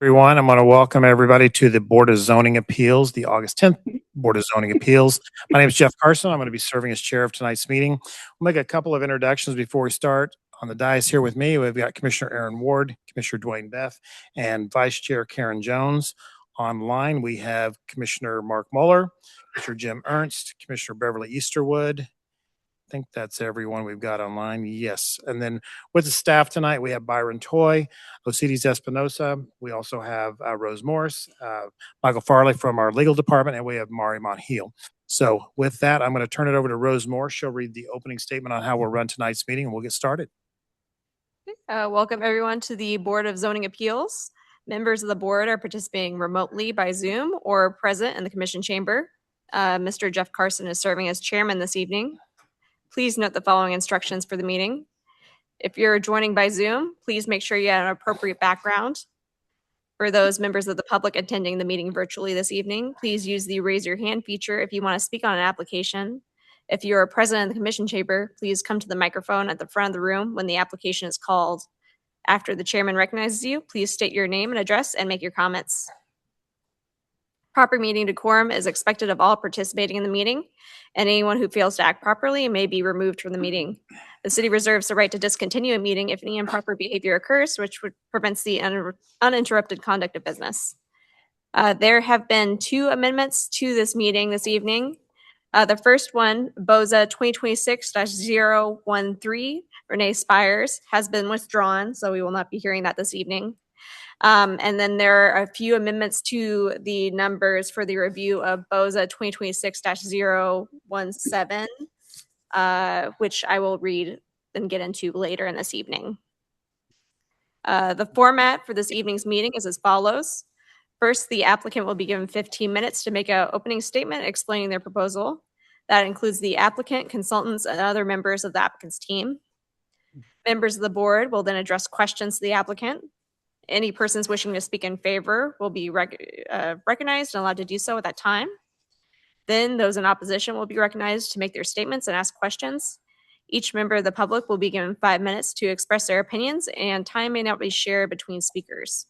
Everyone, I'm going to welcome everybody to the Board of Zoning Appeals, the August 10th Board of Zoning Appeals. My name is Jeff Carson. I'm going to be serving as chair of tonight's meeting. We'll make a couple of introductions before we start. On the dais here with me, we've got Commissioner Aaron Ward, Commissioner Dwayne Beth, and Vice Chair Karen Jones. Online, we have Commissioner Mark Mueller, Commissioner Jim Ernst, Commissioner Beverly Easterwood. I think that's everyone we've got online. Yes. And then with the staff tonight, we have Byron Toy, Osiris Espinosa. We also have Rose Morris, Michael Farley from our legal department, and we have Mari Monheal. So with that, I'm going to turn it over to Rose Morris. She'll read the opening statement on how we'll run tonight's meeting, and we'll get started. Welcome everyone to the Board of Zoning Appeals. Members of the board are participating remotely by Zoom or present in the commission chamber. Mr. Jeff Carson is serving as chairman this evening. Please note the following instructions for the meeting. If you're joining by Zoom, please make sure you have an appropriate background. For those members of the public attending the meeting virtually this evening, please use the raise your hand feature if you want to speak on an application. If you are present in the commission chamber, please come to the microphone at the front of the room when the application is called. After the chairman recognizes you, please state your name and address and make your comments. Proper meeting decorum is expected of all participating in the meeting, and anyone who fails to act properly may be removed from the meeting. The city reserves the right to discontinue a meeting if any improper behavior occurs, which prevents the uninterrupted conduct of business. There have been 2 amendments to this meeting this evening. The first one, BOZA 2026-013, Renee Spires, has been withdrawn, so we will not be hearing that this evening. And then there are a few amendments to the numbers for the review of BOZA 2026-017, which I will read and get into later in this evening. The format for this evening's meeting is as follows. First, the applicant will be given 15 minutes to make an opening statement explaining their proposal. That includes the applicant, consultants, and other members of the applicant's team. Members of the board will then address questions to the applicant. Any persons wishing to speak in favor will be recognized and allowed to do so at that time. Then those in opposition will be recognized to make their statements and ask questions. Each member of the public will be given 5 minutes to express their opinions, and time may not be shared between speakers.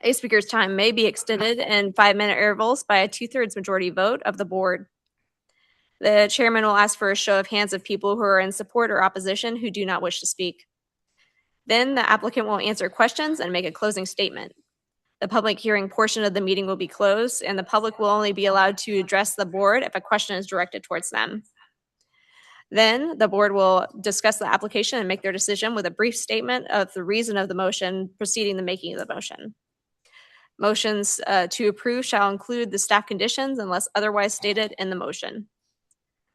A speaker's time may be extended in 5-minute intervals by a 2/3 majority vote of the board. The chairman will ask for a show of hands of people who are in support or opposition who do not wish to speak. Then the applicant will answer questions and make a closing statement. The public hearing portion of the meeting will be closed, and the public will only be allowed to address the board if a question is directed towards them. Then the board will discuss the application and make their decision with a brief statement of the reason of the motion preceding the making of the motion. Motions to approve shall include the staff conditions unless otherwise stated in the motion.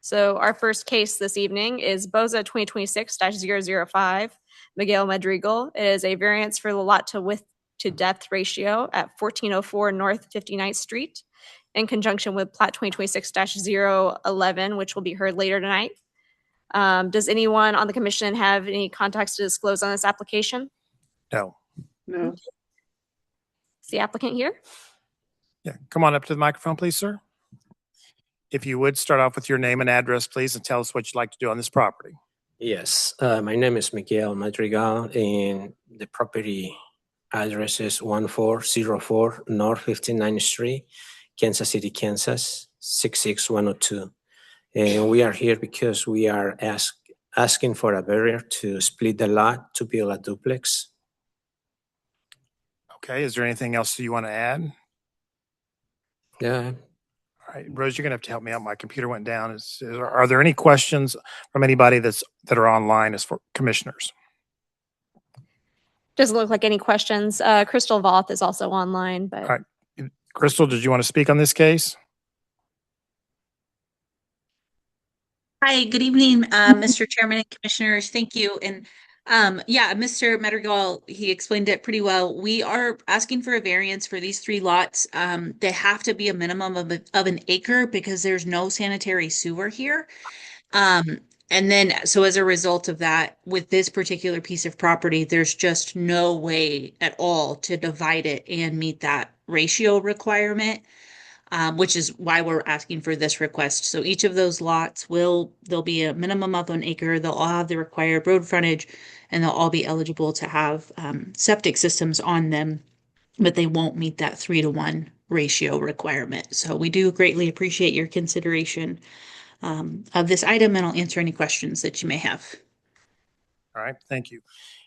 So our first case this evening is BOZA 2026-005, Miguel Madrigal. It is a variance for the lot to width to depth ratio at 1404 North 59th Street in conjunction with Plat 2026-011, which will be heard later tonight. Does anyone on the commission have any contacts to disclose on this application? No. No. Is the applicant here? Yeah, come on up to the microphone, please, sir. If you would start off with your name and address, please, and tell us what you'd like to do on this property. Yes, my name is Miguel Madrigal, and the property address is 1404 North 59th Street, Kansas City, Kansas, 66102. And we are here because we are asking for a barrier to split the lot to build a duplex. Okay, is there anything else you want to add? Yeah. All right, Rose, you're going to have to help me out. My computer went down. Are there any questions from anybody that are online as for commissioners? Doesn't look like any questions. Crystal Voth is also online. But all right. Crystal, did you want to speak on this case? Hi, good evening, Mr. Chairman and Commissioners. Thank you. And yeah, Mr. Madrigal, he explained it pretty well. We are asking for a variance for these 3 lots. They have to be a minimum of an acre because there's no sanitary sewer here. And then, so as a result of that, with this particular piece of property, there's just no way at all to divide it and meet that ratio requirement. Which is why we're asking for this request. So each of those lots there'll be a minimum of 1 acre. They'll all have the required road frontage, and they'll all be eligible to have septic systems on them. but they won't meet that 3-to-1 ratio requirement. So we do greatly appreciate your consideration of this item, and I'll answer any questions that you may have. All right, thank you.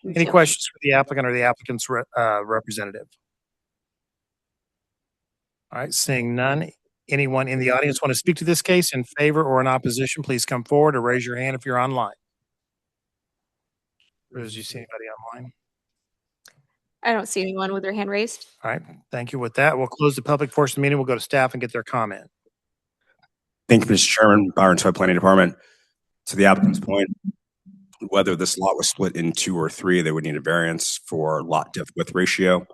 Thank Any you. questions for the applicant or the applicant's representative? All right, seeing none. Anyone in the audience want to speak to this case in favor or in opposition, please come forward or raise your hand if you're online. Rose, do you see anybody online? I don't see anyone with their hand raised. All right, thank you. With that, we'll close the public portion of the meeting. We'll go to staff and get their comment. Thank you, Mr. Chairman, Byron Todd Planning Department. To the applicant's point, whether this lot was split in 2 or 3, they would need a variance for lot depth width ratio.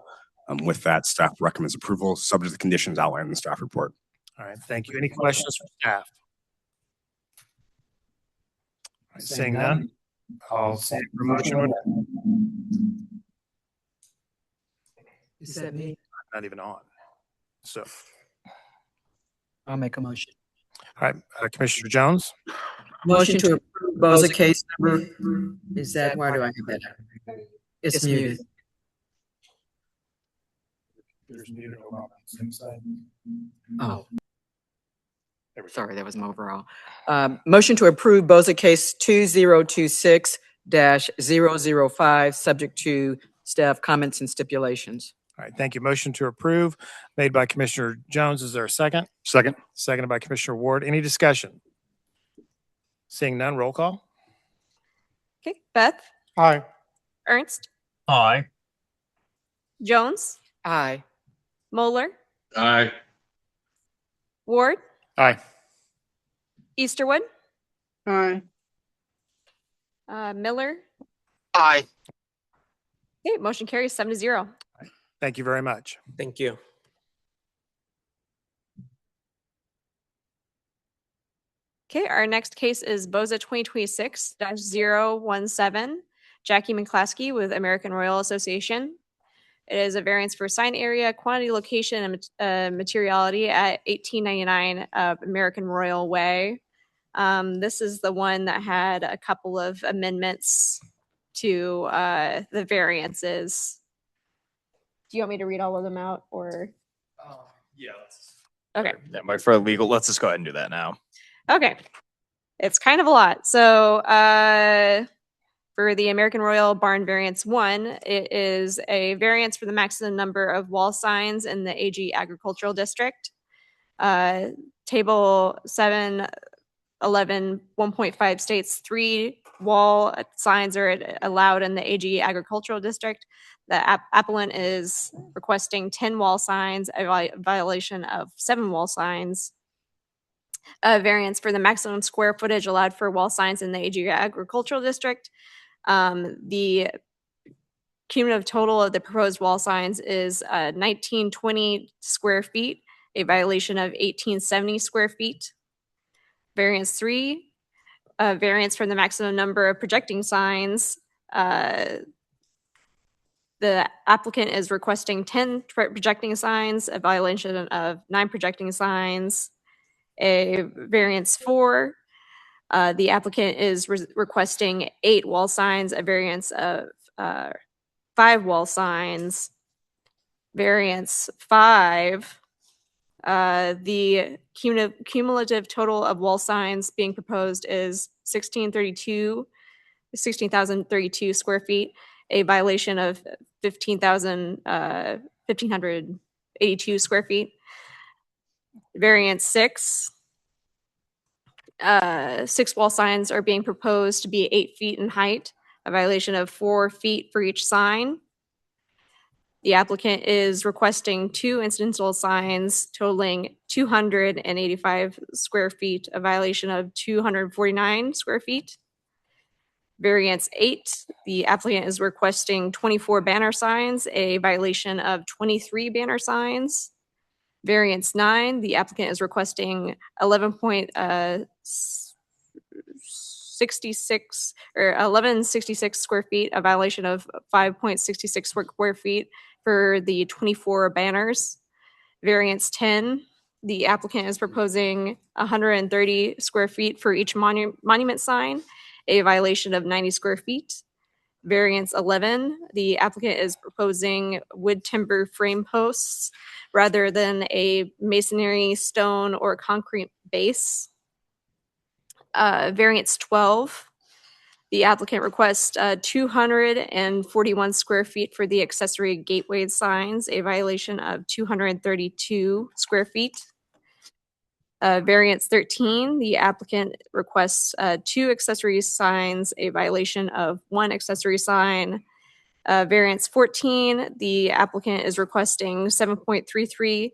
With that, staff recommends approval, subject to the conditions outlined in the staff report. All right, thank you. Any questions for staff? All right, seeing none, I'll say for motion. Is that me? Not even on. So, I'll make a motion. all right, Commissioner Jones. Motion to approve Boza case number. Is that, why do I have that? It's muted. Oh. Sorry, that was my overall. Motion to approve Boza case 2026-005, subject to staff comments and stipulations. All right, thank you. Motion to approve made by Commissioner Jones. Is there a second? Second. Seconded by Commissioner Ward. Any discussion? Seeing none, roll call. Okay, Beth, Aye. Ernst, Aye. Jones, Aye. Moeller, Aye. Ward, Aye. Easterwood, Aye. Miller. Aye. Okay, motion carries 7-0. Thank you very much. Thank you. Okay, our next case is Boza 2026-017, Jackie McClaskey with American Royal Association. It is a variance for sign area, quantity, location, and materiality at 1899 American Royal Way. This is the one that had a couple of amendments to the variances. Do you want me to read all of them out, or? Yeah. Okay. Yeah, but for legal, let's just go ahead and do that now. Okay. It's kind of a lot. So for the American Royal Barn Variance 1, it is a variance for the maximum number of wall signs in the AG Agricultural District. Table 711 1.5 states 3 wall signs are allowed in the AG Agricultural District. The applicant is requesting 10 wall signs, a violation of 7 wall signs. A variance for the maximum square footage allowed for wall signs in the AG Agricultural District. The cumulative total of the proposed wall signs is 1920 square feet, a violation of 1870 square feet. Variance 3, variance for the maximum number of projecting signs. The applicant is requesting 10 projecting signs, a violation of 9 projecting signs. A variance 4, the applicant is requesting 8 wall signs, a variance of 5 wall signs. Variance 5, the cumulative total of wall signs being proposed is 16,032 square feet, a violation of 1,582 square feet. Variance 6, 6 wall signs are being proposed to be 8 feet in height, a violation of 4 feet for each sign. The applicant is requesting 2 incidental signs totaling 285 square feet, a violation of 249 square feet. Variance 8, the applicant is requesting 24 banner signs, a violation of 23 banner signs. Variance 9, the applicant is requesting 1166 square feet, a violation of 5.66 square feet for the 24 banners. Variance 10, the applicant is proposing 130 square feet for each monument sign, a violation of 90 square feet. Variance 11, the applicant is proposing wood timber frame posts rather than a masonry, stone, or concrete base. Variance 12, the applicant requests 241 square feet for the accessory gateway signs, a violation of 232 square feet. Variance 13, the applicant requests 2 accessory signs, a violation of 1 accessory sign. Variance 14, the applicant is requesting 7.33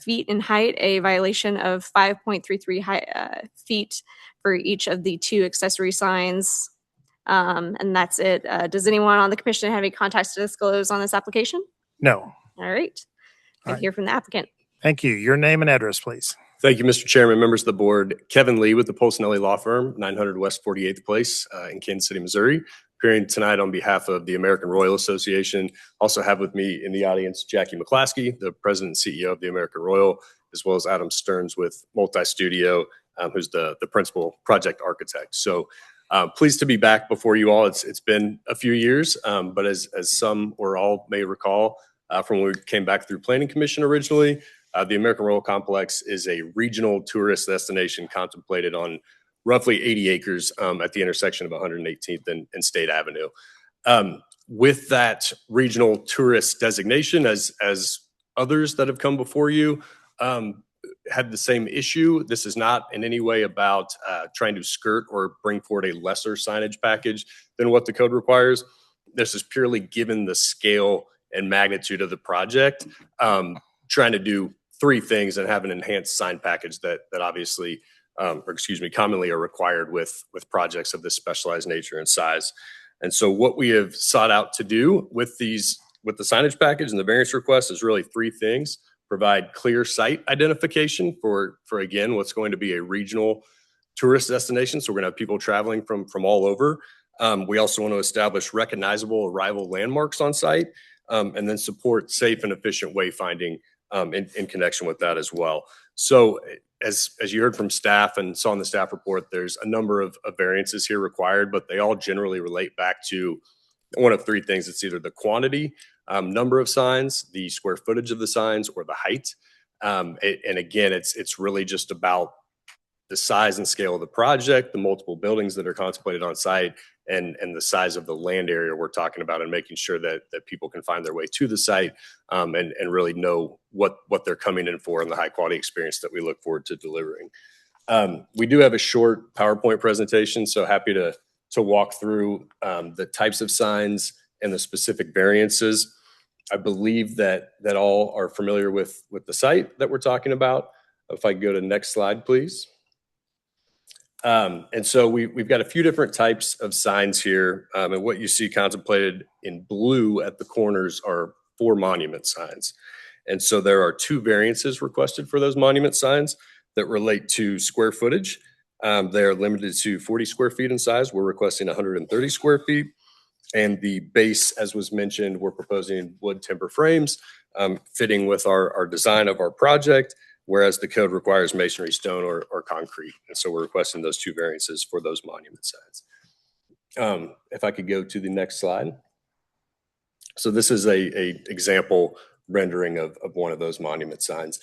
feet in height, a violation of 5.33 feet for each of the 2 accessory signs. And that's it. Does anyone on the commission have any contacts to disclose on this application? No. All right. I All right. hear from the applicant. Thank you. Your name and address, please. Thank you, Mr. Chairman, members of the board. Kevin Lee with the Polsinelli Law Firm, 900 West 48th Place in Kansas City, Missouri. Appearing tonight on behalf of the American Royal Association. Also have with me in the audience Jackie McClaskey, the president and CEO of the American Royal, as well as Adam Stearns with Multi Studio, who's the principal project architect. So pleased to be back before you all. It's been a few years, but as some or all may recall from when we came back through Planning Commission originally, the American Royal Complex is a regional tourist destination contemplated on roughly 80 acres at the intersection of 118th and State Avenue. With that regional tourist designation, as others that have come before you had the same issue, this is not in any way about trying to skirt or bring forward a lesser signage package than what the code requires. This is purely given the scale and magnitude of the project, trying to do 3 things and have an enhanced sign package that obviously, commonly are required with projects of this specialized nature and size. And so what we have sought out to do with the signage package and the variance request is really 3 things: provide clear site identification for again, what's going to be a regional tourist destination. So we're gonna have people traveling from all over. We also want to establish recognizable arrival landmarks on site, and then support safe and efficient wayfinding in connection with that as well. So as you heard from staff and saw in the staff report, there's a number of variances here required, but they all generally relate back to one of 3 things. It's either the quantity, number of signs, the square footage of the signs, or the height. And again, it's really just about the size and scale of the project, the multiple buildings that are contemplated on site, and the size of the land area we're talking about, and making sure that people can find their way to the site and really know what they're coming in for and the high quality experience that we look forward to delivering. We do have a short PowerPoint presentation, so happy to walk through the types of signs and the specific variances. I believe that all are familiar with the site that we're talking about. If I go to next slide, please. And so we've got a few different types of signs here. And what you see contemplated in blue at the corners are 4 monument signs. And so there are 2 variances requested for those monument signs that relate to square footage. They are limited to 40 square feet in size. We're requesting 130 square feet. And the base, as was mentioned, we're proposing wood timber frames, fitting with our design of our project, whereas the code requires masonry, stone, or concrete. And so we're requesting those 2 variances for those monument signs. If I could go to the next slide. So this is a example rendering of one of those monument signs.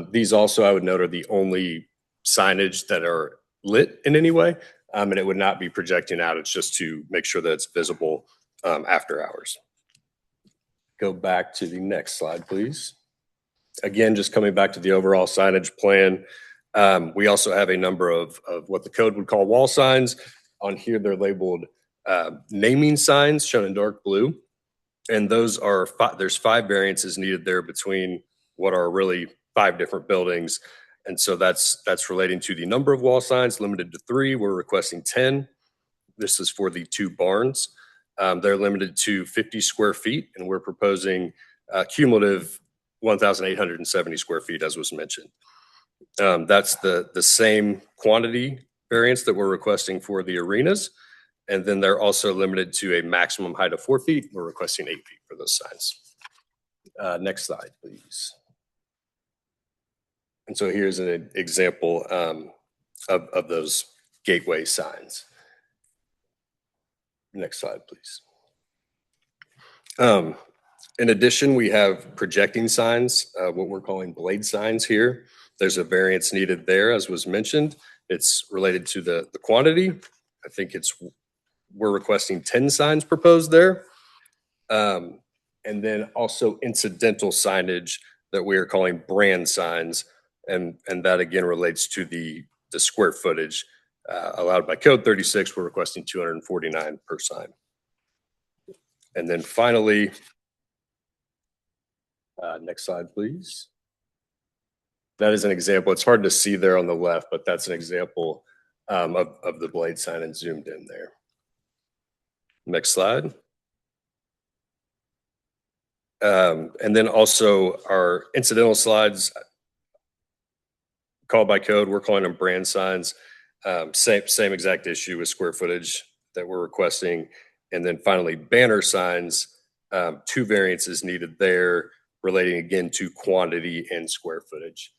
These also, I would note, are the only signage that are lit in any way, and it would not be projecting out. It's just to make sure that it's visible after hours. Go back to the next slide, please. Again, just coming back to the overall signage plan, we also have a number of what the code would call wall signs. On here, they're labeled naming signs, shown in dark blue. And those are, there's 5 variances needed there between what are really 5 different buildings. And so that's relating to the number of wall signs, limited to 3. We're requesting 10. This is for the 2 barns. They're limited to 50 square feet, and we're proposing cumulative 1,870 square feet, as was mentioned. That's the same quantity variance that we're requesting for the arenas. And then they're also limited to a maximum height of 4 feet. We're requesting 8 feet for those signs. Next slide, please. And so here's an example of those gateway signs. Next slide, please. In addition, we have projecting signs, what we're calling blade signs here. There's a variance needed there, as was mentioned. It's related to the quantity. I think we're requesting 10 signs proposed there. And then also incidental signage that we are calling brand signs. And that again relates to the square footage allowed by code 36. We're requesting 249 per sign. And then finally, next slide, please. That is an example. It's hard to see there on the left, but that's an example of the blade sign and zoomed in there. Next slide. And then also our incidental slides called by code, we're calling them brand signs. Same exact issue with square footage that we're requesting. And then finally, banner signs, 2 variances needed there relating again to quantity and square footage.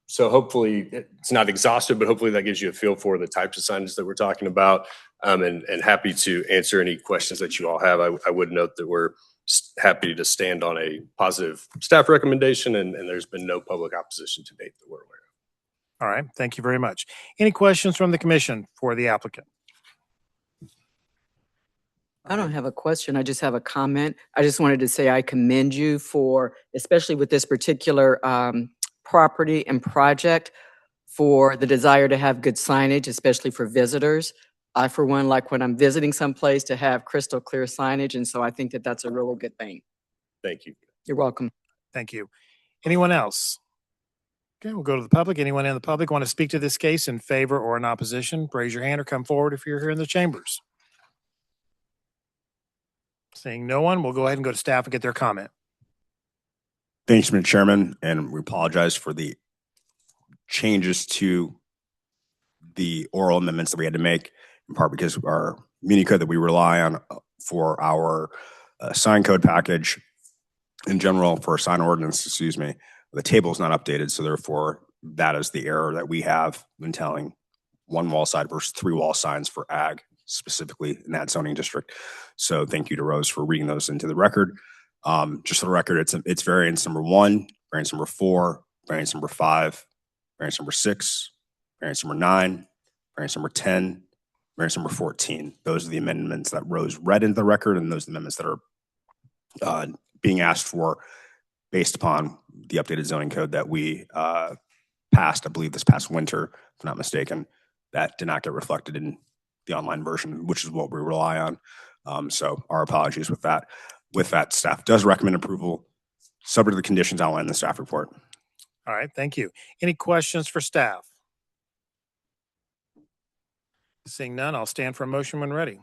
So hopefully it's not exhaustive, but hopefully that gives you a feel for the types of signs that we're talking about. And happy to answer any questions that you all have. I would note that we're happy to stand on a positive staff recommendation, and there's been no public opposition to date that we're aware of. All right, thank you very much. Any questions from the commission for the applicant? I don't have a question. I just have a comment. I just wanted to say I commend you for, especially with this particular property and project, for the desire to have good signage, especially for visitors. I, for one, like when I'm visiting someplace to have crystal clear signage, and so I think that that's a real good thing. Thank you. You're welcome. Thank you. Anyone else? Okay, we'll go to the public. Anyone in the public want to speak to this case in favor or in opposition? Raise your hand or come forward if you're here in the chambers. Seeing no one, we'll go ahead and go to staff and get their comment. Thanks, Mr. Chairman, and we apologize for the changes to the oral amendments that we had to make, in part because our muni code that we rely on for our sign code package in general, for a sign ordinance, excuse me, the table is not updated. So therefore, that is the error that we have when telling 1 wall side versus 3 wall signs for ag, specifically in that zoning district. So thank you to Rose for reading those into the record. Just for the record, it's variance number 1, variance number 4, variance number 5, variance number 6, variance number 9, variance number 10, variance number 14. Those are the amendments that Rose read into the record, and those are the amendments that are being asked for based upon the updated zoning code that we passed, I believe, this past winter, if I'm not mistaken. That did not get reflected in the online version, which is what we rely on. So our apologies with that. With that, staff does recommend approval, subject to the conditions outlined in the staff report. All right, thank you. Any questions for staff? Seeing none, I'll stand for a motion when ready.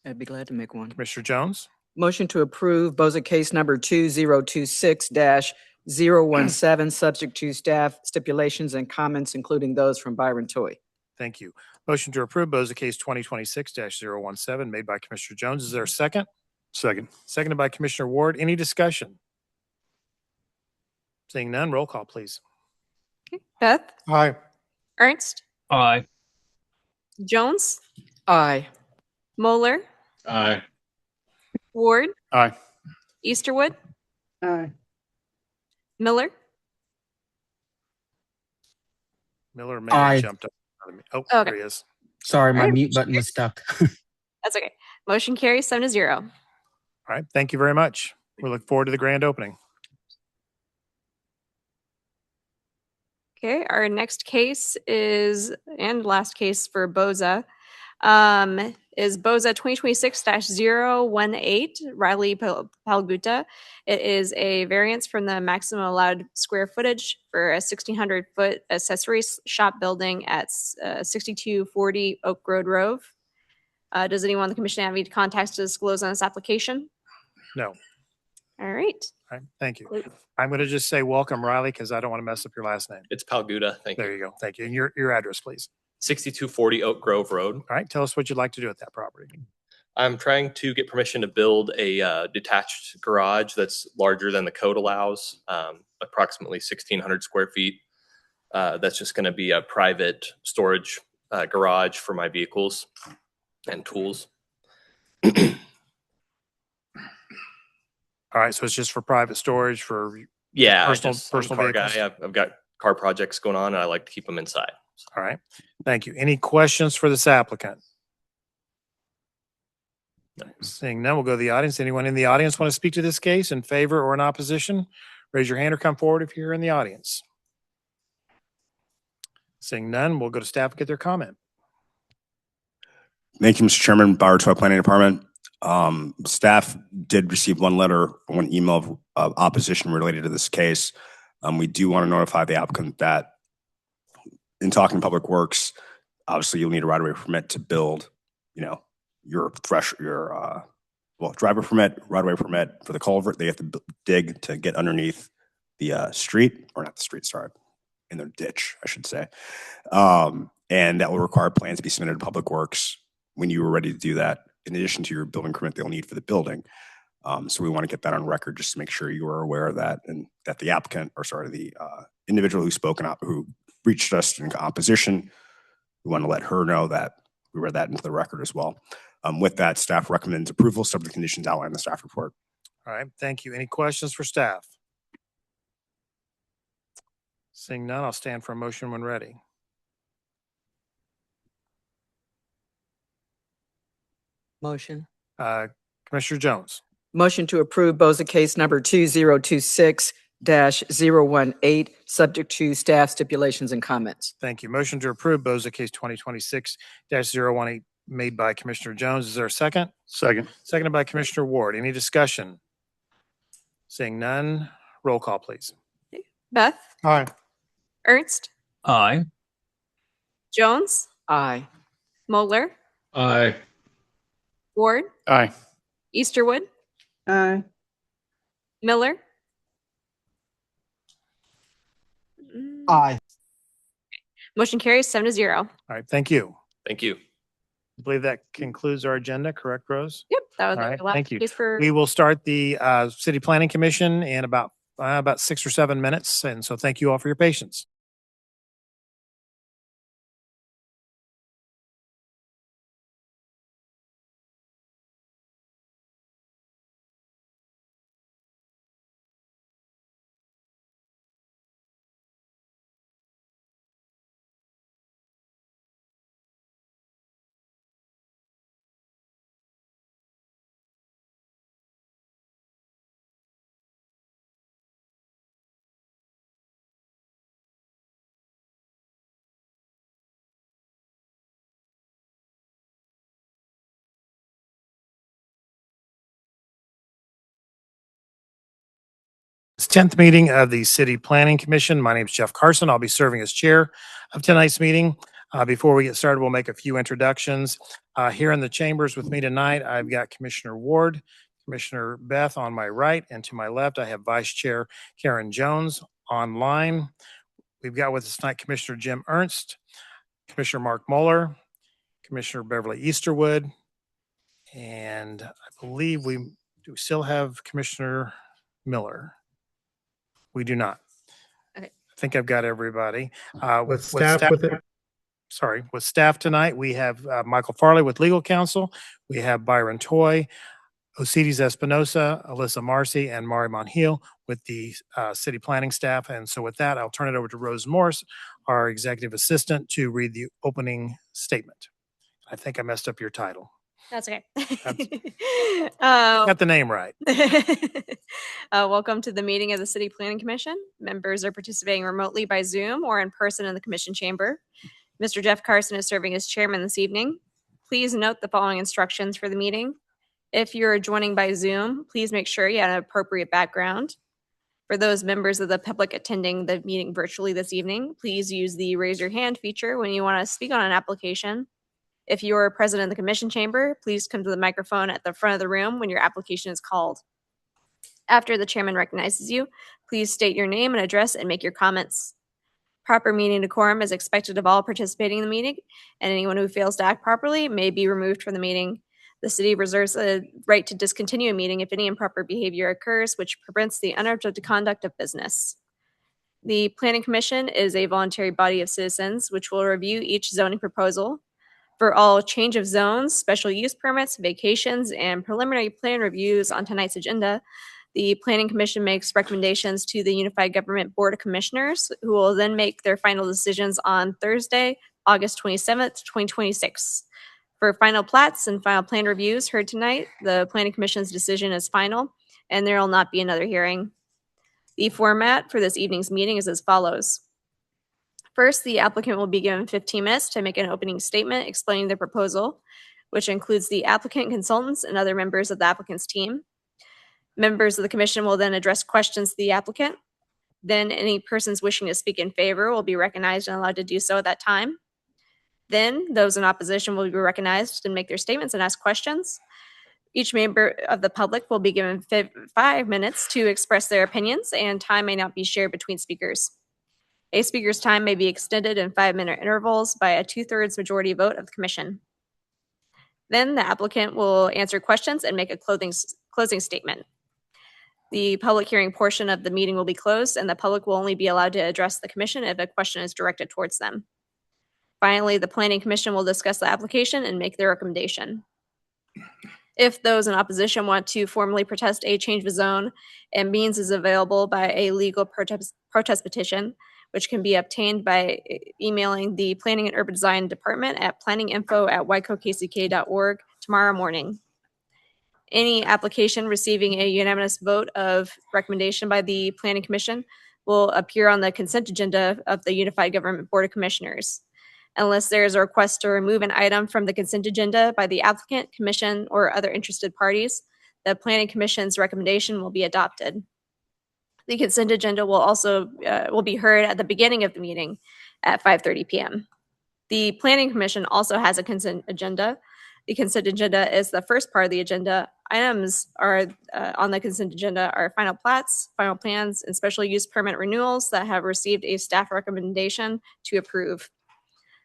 I'd be glad to make one. Commissioner Jones? Motion to approve BOZA case number 2026-017, subject to staff stipulations and comments, including those from Byron Toy. Thank you. Motion to approve BOZA case 2026-017 made by Commissioner Jones. Is there a second? Second. Seconded by Commissioner Ward. Any discussion? Seeing none, roll call, please. Okay. Beth, Aye. Ernst, Aye. Jones, Aye. Moeller, Aye. Ward, Aye. Easterwood, Aye. Miller. Miller may Aye. have jumped up. Oh, Okay. there he is. Sorry, my Alright. mute button was stuck. That's okay. Motion carries 7-0. All right, thank you very much. We look forward to the grand opening. Okay, our next case is, and last case for BOZA, is BOZA 2026-018, Riley Palguta. It is a variance from the maximum allowed square footage for a 1,600-foot accessory shop building at 6240 Oak Road Road. Does anyone on the commission have any contacts to disclose on this application? No. All right. All right, thank you. I'm going to just say welcome, Riley, because I don't want to mess up your last name. It's Palguda. Thank There you. you go. Thank you. And your address, please. 6240 Oak Grove Road. All right, tell us what you'd like to do at that property. I'm trying to get permission to build a detached garage that's larger than the code allows, approximately 1,600 square feet. That's just going to be a private storage garage for my vehicles and tools. All right, so it's just for private storage for Yeah, personal I'm a car vehicles? guy. I've got car projects going on, and I like to keep them inside. All right, thank you. Any questions for this applicant? Seeing none, we'll go to the audience. Anyone in the audience want to speak to this case in favor or in opposition? Raise your hand or come forward if you're in the audience. Seeing none, we'll go to staff and get their comment. Thank you, Mr. Chairman, Wyandotte Planning Department. Staff did receive one letter, one email of opposition related to this case. We do want to notify the applicant that in talking Public Works, obviously you'll need a right-of-way permit to build, your driver permit, right-of-way permit for the culvert. They have to dig to get underneath the street, or not the street, sorry, in the ditch, I should say. And that will require plans to be submitted to Public Works when you are ready to do that, in addition to your building permit they'll need for the building. So we want to get that on record just to make sure you are aware of that, and that the applicant, or sorry, the individual who reached us in opposition, we want to let her know that we read that into the record as well. With that, staff recommends approval, subject to the conditions outlined in the staff report. All right, thank you. Any questions for staff? Seeing none, I'll stand for a motion when ready. Motion. Commissioner Jones. Motion to approve BOZA case number 2026-018, subject to staff stipulations and comments. Thank you. Motion to approve BOZA case 2026-018 made by Commissioner Jones. Is there a second? Second. Seconded by Commissioner Ward. Any discussion? Seeing none, roll call, please. Beth, Aye. Ernst, Aye. Jones, Aye. Moeller, Aye. Ward, Aye. Easterwood, Aye. Miller. Aye. Motion carries 7-0. All right, thank you. Thank you. I believe that concludes our agenda, correct, Rose? Yep, that was All our right, last thank you. case for. We will start the City Planning Commission in about 6 or 7 minutes, and so thank you all for your patience. It's 10th meeting of the City Planning Commission. My name is Jeff Carson. I'll be serving as chair of tonight's meeting. Before we get started, we'll make a few introductions. Here in the chambers with me tonight, I've got Commissioner Ward, Commissioner Beth on my right, and to my left, I have Vice Chair Karen Jones. Online, we've got with us tonight Commissioner Jim Ernst, Commissioner Mark Moeller, Commissioner Beverly Easterwood, and I believe we still have Commissioner Miller. We do not. Okay. I think I've got everybody. With staff with it. Sorry, with staff tonight, we have Michael Farley with legal counsel. We have Byron Toy, Osiris Espinosa, Alyssa Marcy, and Mari Monheil with the city planning staff. And so with that, I'll turn it over to Rose Morse, our executive assistant, to read the opening statement. I think I messed up your title. That's okay. Got the name right. Welcome to the meeting of the City Planning Commission. Members are participating remotely by Zoom or in person in the Commission chamber. Mr. Jeff Carson is serving as chairman this evening. Please note the following instructions for the meeting. If you're joining by Zoom, please make sure you have an appropriate background. For those members of the public attending the meeting virtually this evening, please use the raise your hand feature when you want to speak on an application. If you are present in the commission chamber, please come to the microphone at the front of the room when your application is called. After the chairman recognizes you, please state your name and address and make your comments. Proper meeting decorum is expected of all participating in the meeting, and anyone who fails to act properly may be removed from the meeting. The city reserves a right to discontinue a meeting if any improper behavior occurs, which prevents the uninterrupted conduct of business. The Planning Commission is a voluntary body of citizens which will review each zoning proposal. For all change of zones, special use permits, vacations, and preliminary plan reviews on tonight's agenda, the Planning Commission makes recommendations to the Unified Government Board of Commissioners, who will then make their final decisions on Thursday, August 27th, 2026. For final plats and final plan reviews heard tonight, the Planning Commission's decision is final, and there will not be another hearing. The format for this evening's meeting is as follows. First, the applicant will be given 15 minutes to make an opening statement explaining the proposal, which includes the applicant, consultants, and other members of the applicant's team. Members of the commission will then address questions to the applicant. Then any persons wishing to speak in favor will be recognized and allowed to do so at that time. Then those in opposition will be recognized and make their statements and ask questions. Each member of the public will be given 5 minutes to express their opinions, and time may not be shared between speakers. A speaker's time may be extended in 5-minute intervals by a 2/3 majority vote of the commission. Then the applicant will answer questions and make a closing statement. The public hearing portion of the meeting will be closed, and the public will only be allowed to address the commission if a question is directed towards them. Finally, the Planning Commission will discuss the application and make their recommendation. If those in opposition want to formally protest a change of zone, a means is available by a legal protest petition, which can be obtained by emailing the Planning and Urban Design Department at planninginfo@wicokck.org tomorrow morning. Any application receiving a unanimous vote of recommendation by the Planning Commission will appear on the consent agenda of the Unified Government Board of Commissioners. Unless there is a request to remove an item from the consent agenda by the applicant, commission, or other interested parties, the Planning Commission's recommendation will be adopted. The consent agenda will also be heard at the beginning of the meeting at 5:30 p.m. The Planning Commission also has a consent agenda. The consent agenda is the first part of the agenda. Items are on the consent agenda are final plats, final plans, and special use permit renewals that have received a staff recommendation to approve.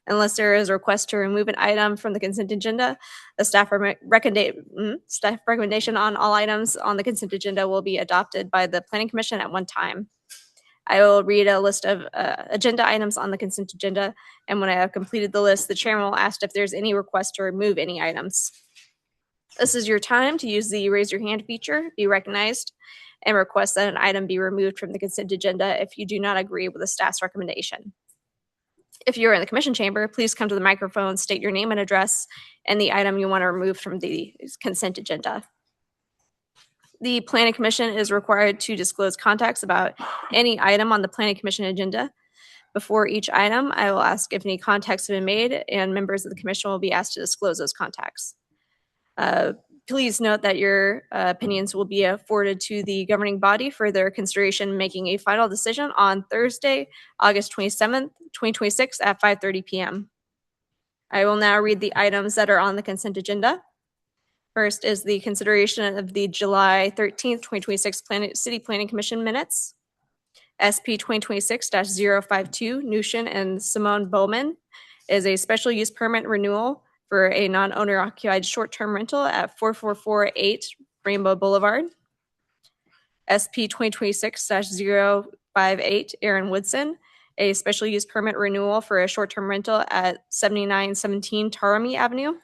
Unless there is a request to remove an item from the consent agenda, the staff recommendation on all items on the consent agenda will be adopted by the Planning Commission at one time. I will read a list of agenda items on the consent agenda, and when I have completed the list, the chairman will ask if there's any request to remove any items. This is your time to use the raise your hand feature, be recognized, and request that an item be removed from the consent agenda if you do not agree with the staff's recommendation. If you're in the commission chamber, please come to the microphone, state your name and address, and the item you want to remove from the consent agenda. The Planning Commission is required to disclose context about any item on the Planning Commission agenda. Before each item, I will ask if any contacts have been made, and members of the commission will be asked to disclose those contacts. Please note that your opinions will be forwarded to the governing body for their consideration, making a final decision on Thursday, August 27th, 2026 at 5:30 p.m. I will now read the items that are on the consent agenda. First is the consideration of the July 13th, 2026 City Planning Commission minutes. SP 2026-052, Nushin and Simone Bowman, is a special use permit renewal for a non-owner occupied short-term rental at 4448 Rainbow Boulevard. SP 2026-058, Aaron Woodson, a special use permit renewal for a short-term rental at 7917 Tarami Avenue.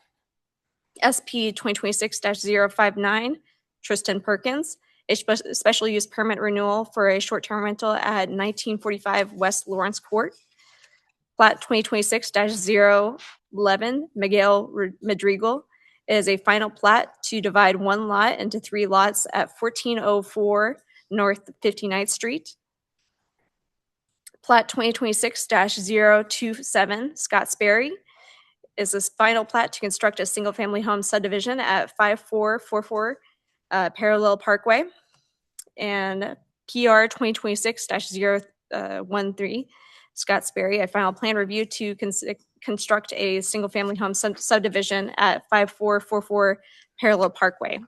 SP 2026-059, Tristan Perkins, a special use permit renewal for a short-term rental at 1945 West Lawrence Court. Plat 2026-011, Miguel Madrigal, is a final plat to divide one lot into 3 lots at 1404 North 59th Street. Plat 2026-027, Scott Sperry, is this final plat to construct a single-family home subdivision at 5444 Parallel Parkway. And PR 2026-013, Scott Sperry, a final plan review to construct a single-family home subdivision at 5444 Parallel Parkway.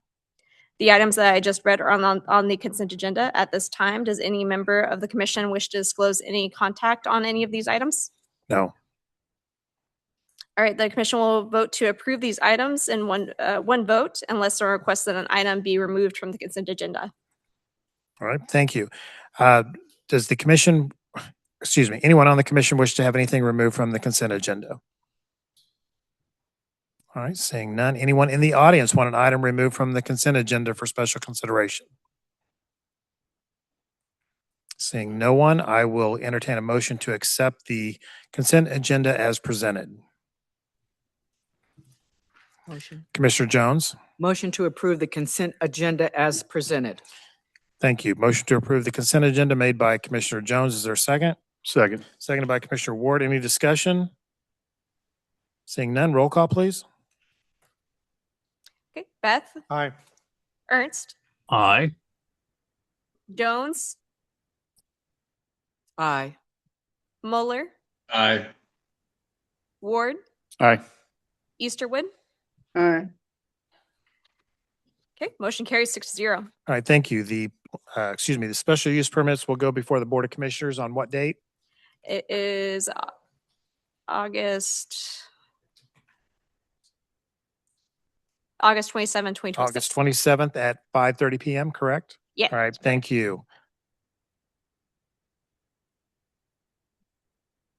The items that I just read are on the consent agenda at this time. Does any member of the commission wish to disclose any contact on any of these items? No. All right, the commission will vote to approve these items in one vote unless there are requests that an item be removed from the consent agenda. All right, thank you. Does the commission, anyone on the commission wish to have anything removed from the consent agenda? All right, seeing none. Anyone in the audience want an item removed from the consent agenda for special consideration? Seeing no one, I will entertain a motion to accept the consent agenda as presented. Motion. Commissioner Jones? Motion to approve the consent agenda as presented. Thank you. Motion to approve the consent agenda made by Commissioner Jones. Is there a second? Second. Seconded by Commissioner Ward. Any discussion? Seeing none, roll call, please. Okay, Beth, Aye. Ernst, Aye. Jones, Aye. Mueller, Aye. Ward, Aye. Easterwood. Aye. Okay, motion carries 6-0. All right, thank you. The special use permits will go before the Board of Commissioners on what date? It is August 27, 2026. August 27th at 5:30 PM, correct? Yeah. All right, thank you.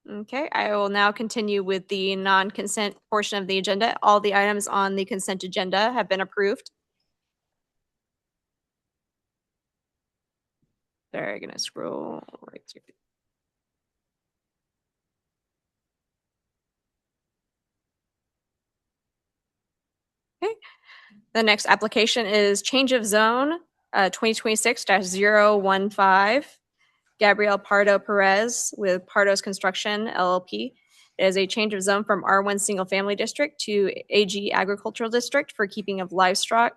Okay, I will now continue with the non-consent portion of the agenda. All the items on the consent agenda have been approved. They're gonna scroll right through. Okay, the next application is change of zone, 2026-015. Gabrielle Pardo Perez with Pardo's Construction LLP. It is a change of zone from R1 Single Family District to AG Agricultural District for keeping of livestock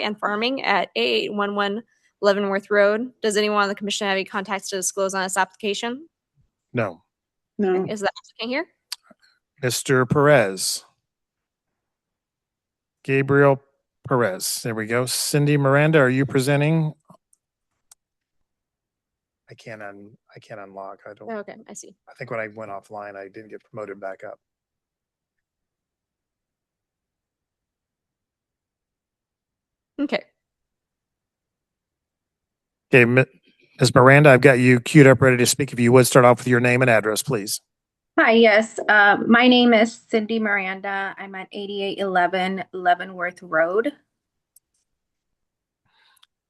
and farming at A811 Leavenworth Road. Does anyone on the commission have any contacts to disclose on this application? No. No. Is the applicant here? Mr. Perez. Gabriel Perez. There we go. Cindy Miranda, are you presenting? I can't unlock. I don't. Okay, I see. I think when I went offline, I didn't get promoted back up. Okay. Okay, Ms. Miranda, I've got you queued up, ready to speak. If you would start off with your name and address, please. Hi, yes. My name is Cindy Miranda. I'm at 8811 Leavenworth Road.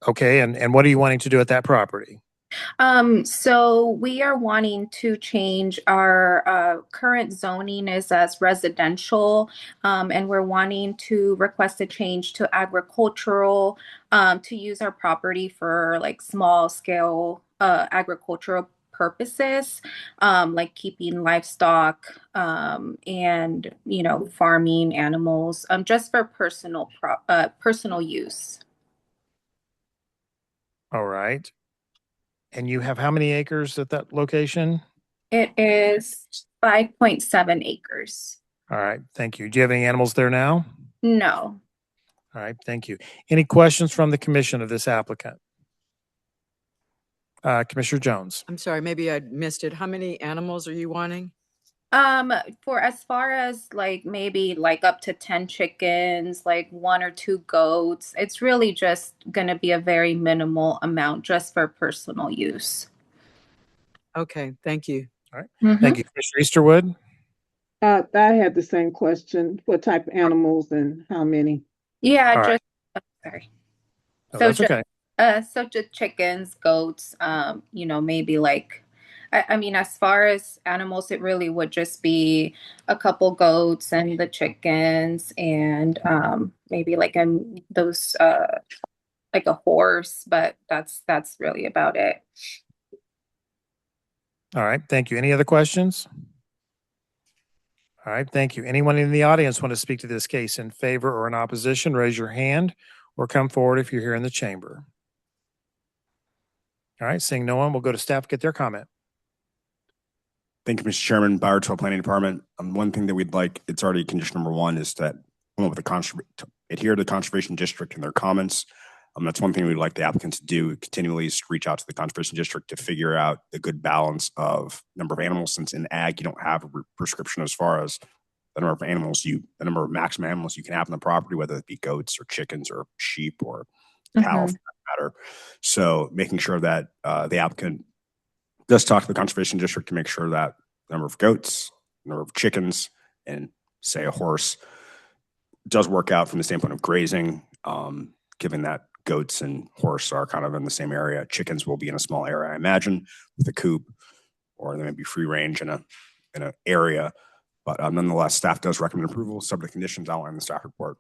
Okay, and what are you wanting to do at that property? So we are wanting to change our current zoning is as residential, and we're wanting to request a change to agricultural, to use our property for like small scale agricultural purposes, like keeping livestock, and farming animals, just for personal use. All right. And you have how many acres at that location? It is 5.7 acres. All right, thank you. Do you have any animals there now? No. All right, thank you. Any questions from the commission of this applicant? Commissioner Jones. I'm sorry, maybe I missed it. How many animals are you wanting? For as far as like maybe like up to 10 chickens, like 1 or 2 goats, it's really just gonna be a very minimal amount just for personal use. Okay, thank you. All right, thank you. Commissioner Easterwood? I had the same question. What type of animals and how many? Yeah, All right. sorry. Oh, So that's okay. So just chickens, goats, maybe like, I mean, as far as animals, it really would just be a couple goats and the chickens and maybe like those like a horse, but that's really about it. All right, thank you. Any other questions? All right, thank you. Anyone in the audience want to speak to this case in favor or in opposition, raise your hand or come forward if you're here in the chamber. All right, seeing no one, we'll go to staff, get their comment. Thank you, Mr. Chairman, Wyandotte Planning Department. One thing that we'd like, it's already condition number 1, is that to adhere to the Conservation District and their comments. That's one thing we'd like the applicants to do continually, is to reach out to the Conservation District to figure out the good balance of number of animals, since in ag you don't have a prescription as far as the number of maximum animals you can have on the property, whether it be goats or chickens or sheep or cattle for that matter. So making sure that the applicant does talk to the Conservation District to make sure that the number of goats, number of chickens, and say a horse does work out from the standpoint of grazing, given that goats and horse are kind of in the same area. Chickens will be in a small area, I imagine, with a coop, or they may be free range in an area. But nonetheless, staff does recommend approval, subject to conditions outlined in the staff report.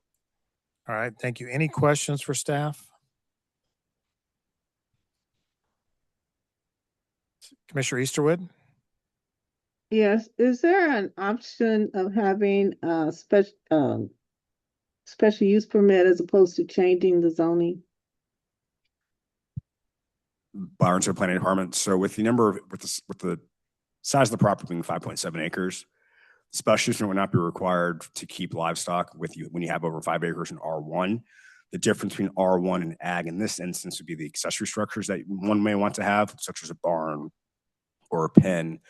All right, thank you. Any questions for staff? Commissioner Easterwood? Yes, is there an option of having a special use permit as opposed to changing the zoning? Wyandotte Planning Department. So with the size of the property being 5.7 acres, special use permit would not be required to keep livestock with you when you have over 5 acres in R1. The difference between R1 and ag in this instance would be the accessory structures that one may want to have, such as a barn or a pen.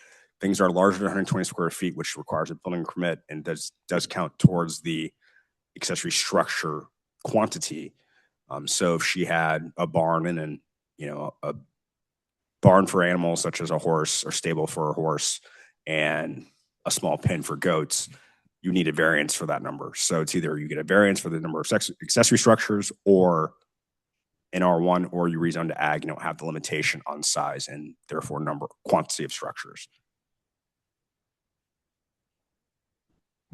Things are larger than 120 square feet, which requires a building permit and does count towards the accessory structure quantity. So if she had a barn and a barn for animals such as a horse or stable for a horse and a small pen for goats, you need a variance for that number. So it's either you get a variance for the number of accessory structures or in R1, or you rezone to ag, you don't have the limitation on size and therefore quantity of structures.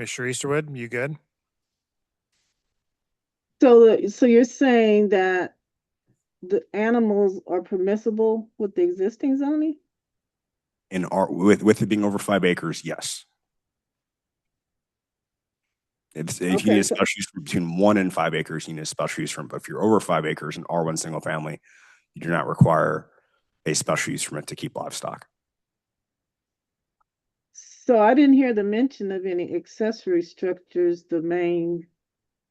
Mr. Easterwood, you good? So you're saying that the animals are permissible with the existing zoning? With it being over 5 acres, yes. If you need a special use between 1 and 5 acres, you need a special use permit. But if you're over 5 acres in R1 single family, you do not require a special use permit to keep livestock. So I didn't hear the mention of any accessory structures. The main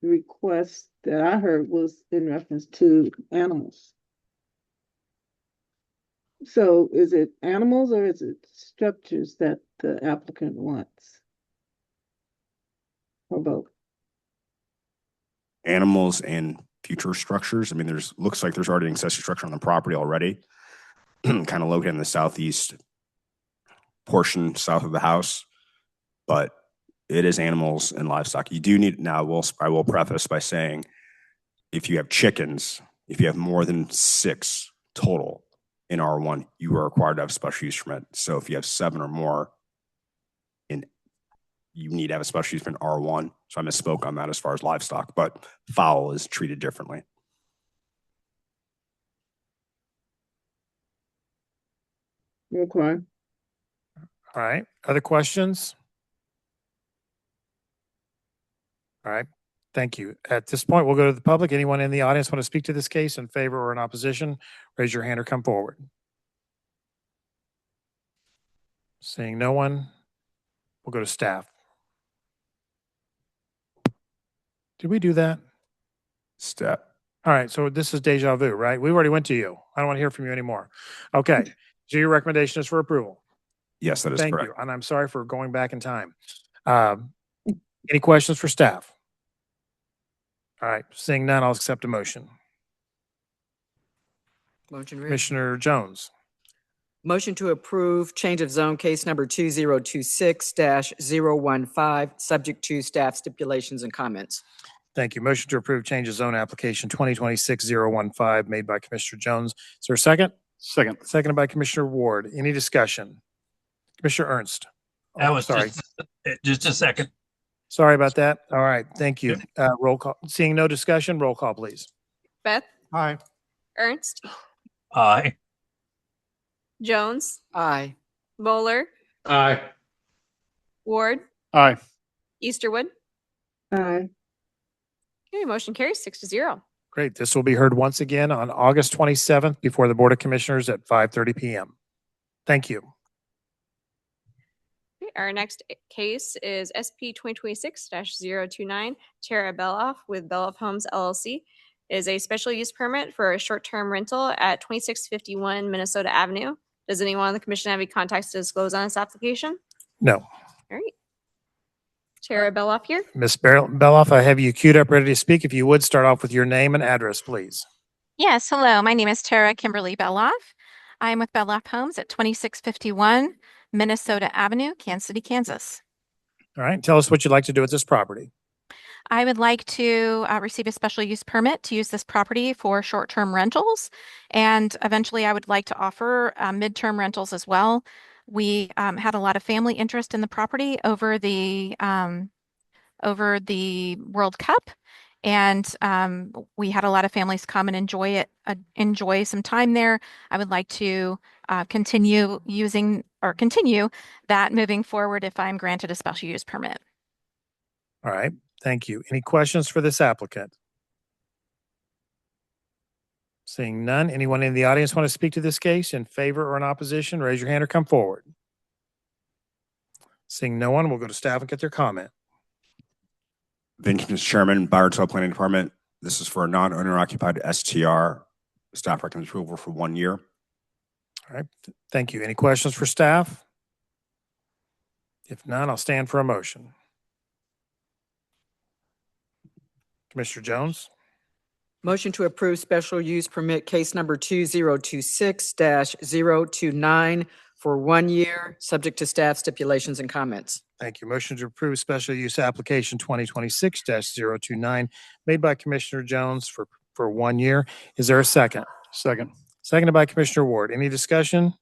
request that I heard was in reference to animals. So is it animals or is it structures that the applicant wants? Or both? Animals and future structures. I mean, looks like there's already an accessory structure on the property already, kind of located in the southeast portion south of the house, but it is animals and livestock. You do need, now I will preface by saying, if you have chickens, if you have more than 6 total in R1, you are required to have a special use permit. So if you have 7 or more, you need to have a special use permit in R1. So I misspoke on that as far as livestock, but fowl is treated differently. Okay. All right, other questions? All right, thank you. At this point, we'll go to the public. Anyone in the audience want to speak to this case in favor or in opposition? Raise your hand or come forward. Seeing no one, we'll go to staff. Did we do that? Staff. All right, so this is deja vu, right? We already went to you. I don't want to hear from you anymore. Okay, so your recommendation is for approval. Yes, that is Thank correct. you, and I'm sorry for going back in time. Any questions for staff? All right, seeing none, I'll accept a motion. Motion read. Commissioner Jones. Motion to approve change of zone case number 2026-015, subject to staff stipulations and comments. Thank you. Motion to approve change of zone application 2026-015 made by Commissioner Jones. Is there a second? Second. Seconded by Commissioner Ward. Any discussion? Commissioner Ernst. That was sorry. just a second. Sorry about that. All right. Thank you. Roll call. Seeing no discussion, roll call, please. Beth, Aye. Ernst, Aye. Jones, Aye. Bowler, Aye. Ward, Aye. Easterwood. Aye. Okay, motion carries 6-0. Great. This will be heard once again on August 27th before the Board of Commissioners at 5:30 p.m. Thank you. Okay, our next case is SP 2026-029, Tara Beloff with Beloff Homes LLC. It is a special use permit for a short-term rental at 2651 Minnesota Avenue. Does anyone on the commission have any contacts to disclose on this application? No. All right. Tara Beloff here. Ms. Beloff, I have you queued up, ready to speak. If you would start off with your name and address, please. Yes, hello. My name is Tara Kimberly Beloff. I'm with Beloff Homes at 2651 Minnesota Avenue, Kansas City, Kansas. All right. Tell us what you'd like to do with this property. I would like to receive a special use permit to use this property for short-term rentals. And eventually I would like to offer midterm rentals as well. We had a lot of family interest in the property over the World Cup. And we had a lot of families come and enjoy it, enjoy some time there. I would like to continue that moving forward if I'm granted a special use permit. All right, thank you. Any questions for this applicant? Seeing none, anyone in the audience want to speak to this case in favor or in opposition? Raise your hand or come forward. Seeing no one, we'll go to staff and get their comment. Thank you, Mr. Chairman. Wyandotte Planning Department. This is for a non-owner occupied STR. Staff recommends approval for 1 year. All right, thank you. Any questions for staff? If none, I'll stand for a motion. Commissioner Jones? Motion to approve special use permit case number 2026-029 for 1 year, subject to staff stipulations and comments. Thank you. Motion to approve special use application 2026-029 made by Commissioner Jones for 1 year. Is there a second? Second. Seconded by Commissioner Ward. Any discussion?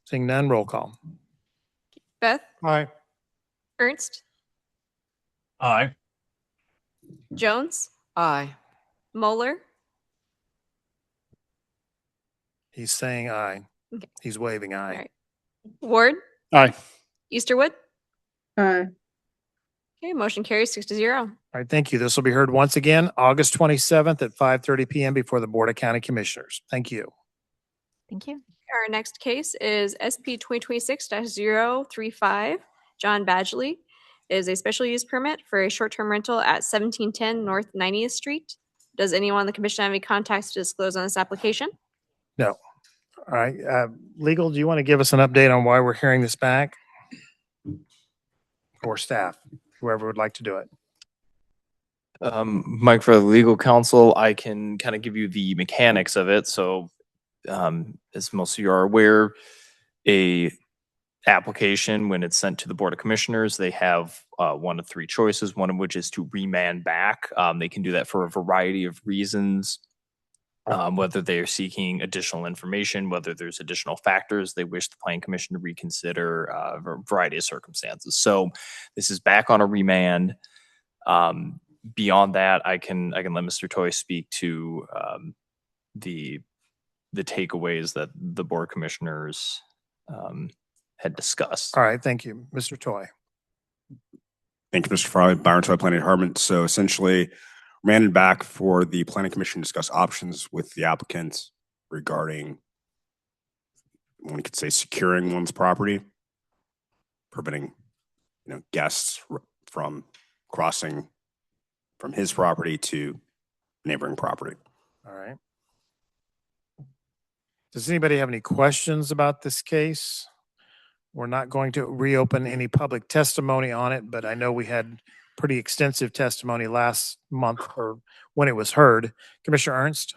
Seeing none, roll call. Beth, Aye. Ernst, Aye. Jones, Aye. Moeller, He's saying aye. Okay. He's waving aye. All right. Ward, Aye. Easterwood. Aye. Okay, motion carries 6-0. All right, thank you. This will be heard once again, August 27th at 5:30 p.m. before the Board of County Commissioners. Thank you. Thank you. Our next case is SP 2026-035. John Badgley is a special use permit for a short-term rental at 1710 North 90th Street. Does anyone on the commission have any contacts to disclose on this application? No. All right, legal, do you want to give us an update on why we're hearing this back? Or staff, whoever would like to do it. Mike, for the legal counsel, I can kind of give you the mechanics of it. So, as most of you are aware, a application, when it's sent to the Board of Commissioners, they have one of three choices, one of which is to remand back. They can do that for a variety of reasons, whether they are seeking additional information, whether there's additional factors they wish the Planning Commission to reconsider, a variety of circumstances. So this is back on a remand. Beyond that, I can let Mr. Toy speak to the takeaways that the Board of Commissioners had discussed. All right, thank you. Mr. Toy. Thank you, Mr. Farley, Wyandotte Planning Department. So essentially, remanded back for the Planning Commission to discuss options with the applicant regarding, one could say, securing one's property, preventing, guests from crossing from his property to neighboring property. All right. Does anybody have any questions about this case? We're not going to reopen any public testimony on it, but I know we had pretty extensive testimony last month or when it was heard. Commissioner Ernst?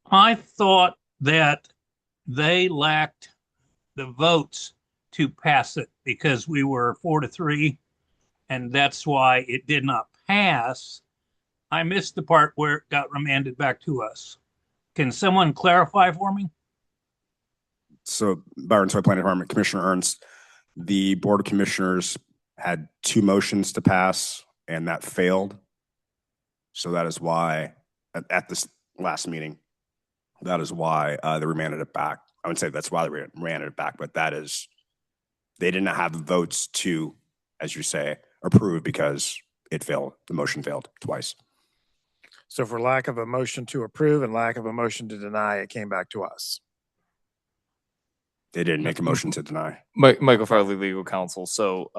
I thought that they lacked the votes to pass it because we were 4-3, and that's why it did not pass. I missed the part where it got remanded back to us. Can someone clarify for me? So, Wyandotte Planning Department, Commissioner Ernst, the Board of Commissioners had 2 motions to pass, and that failed. So that is why, at this last meeting, that is why they remanded it back. I would say that's why they remanded it back, but that is, they did not have the votes to, as you say, approve because it failed. The motion failed twice. So for lack of a motion to approve and lack of a motion to deny, it came back to us. They didn't make a motion to deny. Michael Farley, legal counsel. So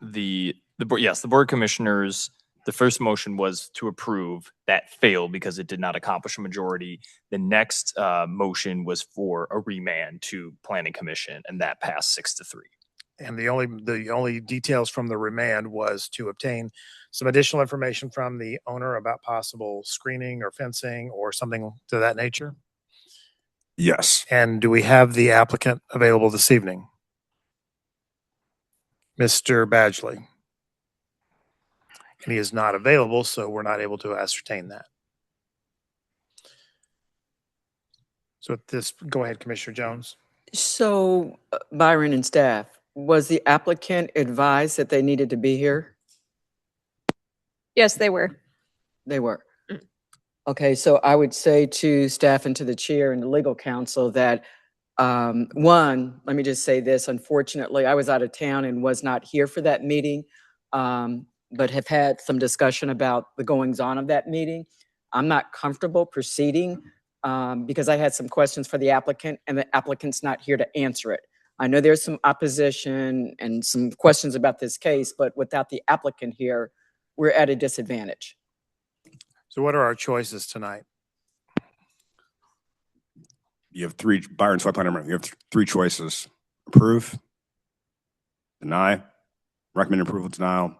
the board, yes, the Board of Commissioners, the first motion was to approve. That failed because it did not accomplish a majority. The next motion was for a remand to Planning Commission, and that passed 6-3. And the only details from the remand was to obtain some additional information from the owner about possible screening or fencing or something to that nature. Yes. And do we have the applicant available this evening? Mr. Badgley. and he is not available, so we're not able to ascertain that. So at this, go ahead, Commissioner Jones. So, Byron and staff, was the applicant advised that they needed to be here? Yes, they were. They were. Mm. Okay, so I would say to staff and to the chair and the legal counsel that, one, let me just say this, unfortunately, I was out of town and was not here for that meeting, but have had some discussion about the goings-on of that meeting. I'm not comfortable proceeding because I had some questions for the applicant, and the applicant's not here to answer it. I know there's some opposition and some questions about this case, but without the applicant here, we're at a disadvantage. So what are our choices tonight? You have three, Byron Sweat Plan, you have three choices: approve, deny, recommend approval, denial,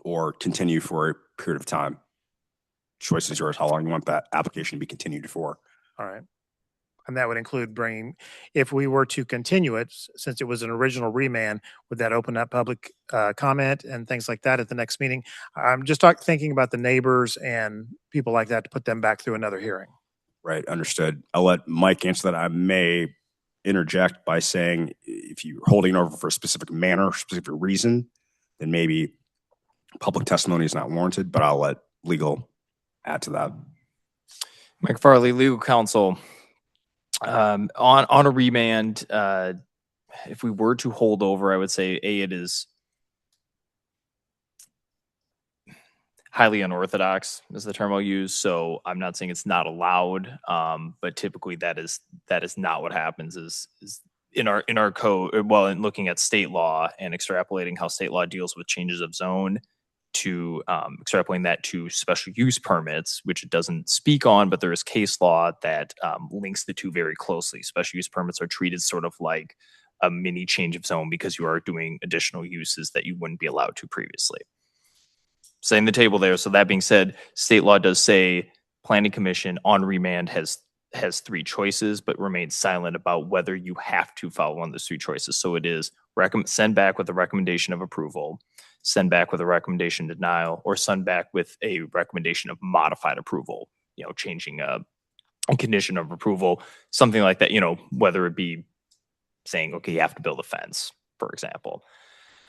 or continue for a period of time. Choice is yours, how long you want that application to be continued for. All right. And that would include bringing, if we were to continue it, since it was an original remand, would that open up public comment and things like that at the next meeting? I'm just thinking about the neighbors and people like that to put them back through another hearing. Right, understood. I'll let Mike answer that. I may interject by saying if you're holding over for a specific manner, specific reason, then maybe public testimony is not warranted, but I'll let legal add to that. Mike Farley, legal counsel. On a remand, if we were to hold over, I would say it is highly unorthodox is the term I'll use. So I'm not saying it's not allowed, but typically that is not what happens. Is in our code. Well, in looking at state law and extrapolating how state law deals with changes of zone, to extrapolating that to special use permits, which it doesn't speak on, but there is case law that links the two very closely. Special use permits are treated sort of like a mini change of zone because you are doing additional uses that you wouldn't be allowed to previously. Setting the table there. So that being said, state law does say planning commission on remand has three choices, but remains silent about whether you have to follow one of those three choices. So it is send back with a recommendation of approval, send back with a recommendation of denial, or send back with a recommendation of modified approval, changing a condition of approval, something like that, whether it be saying, okay, you have to build a fence, for example.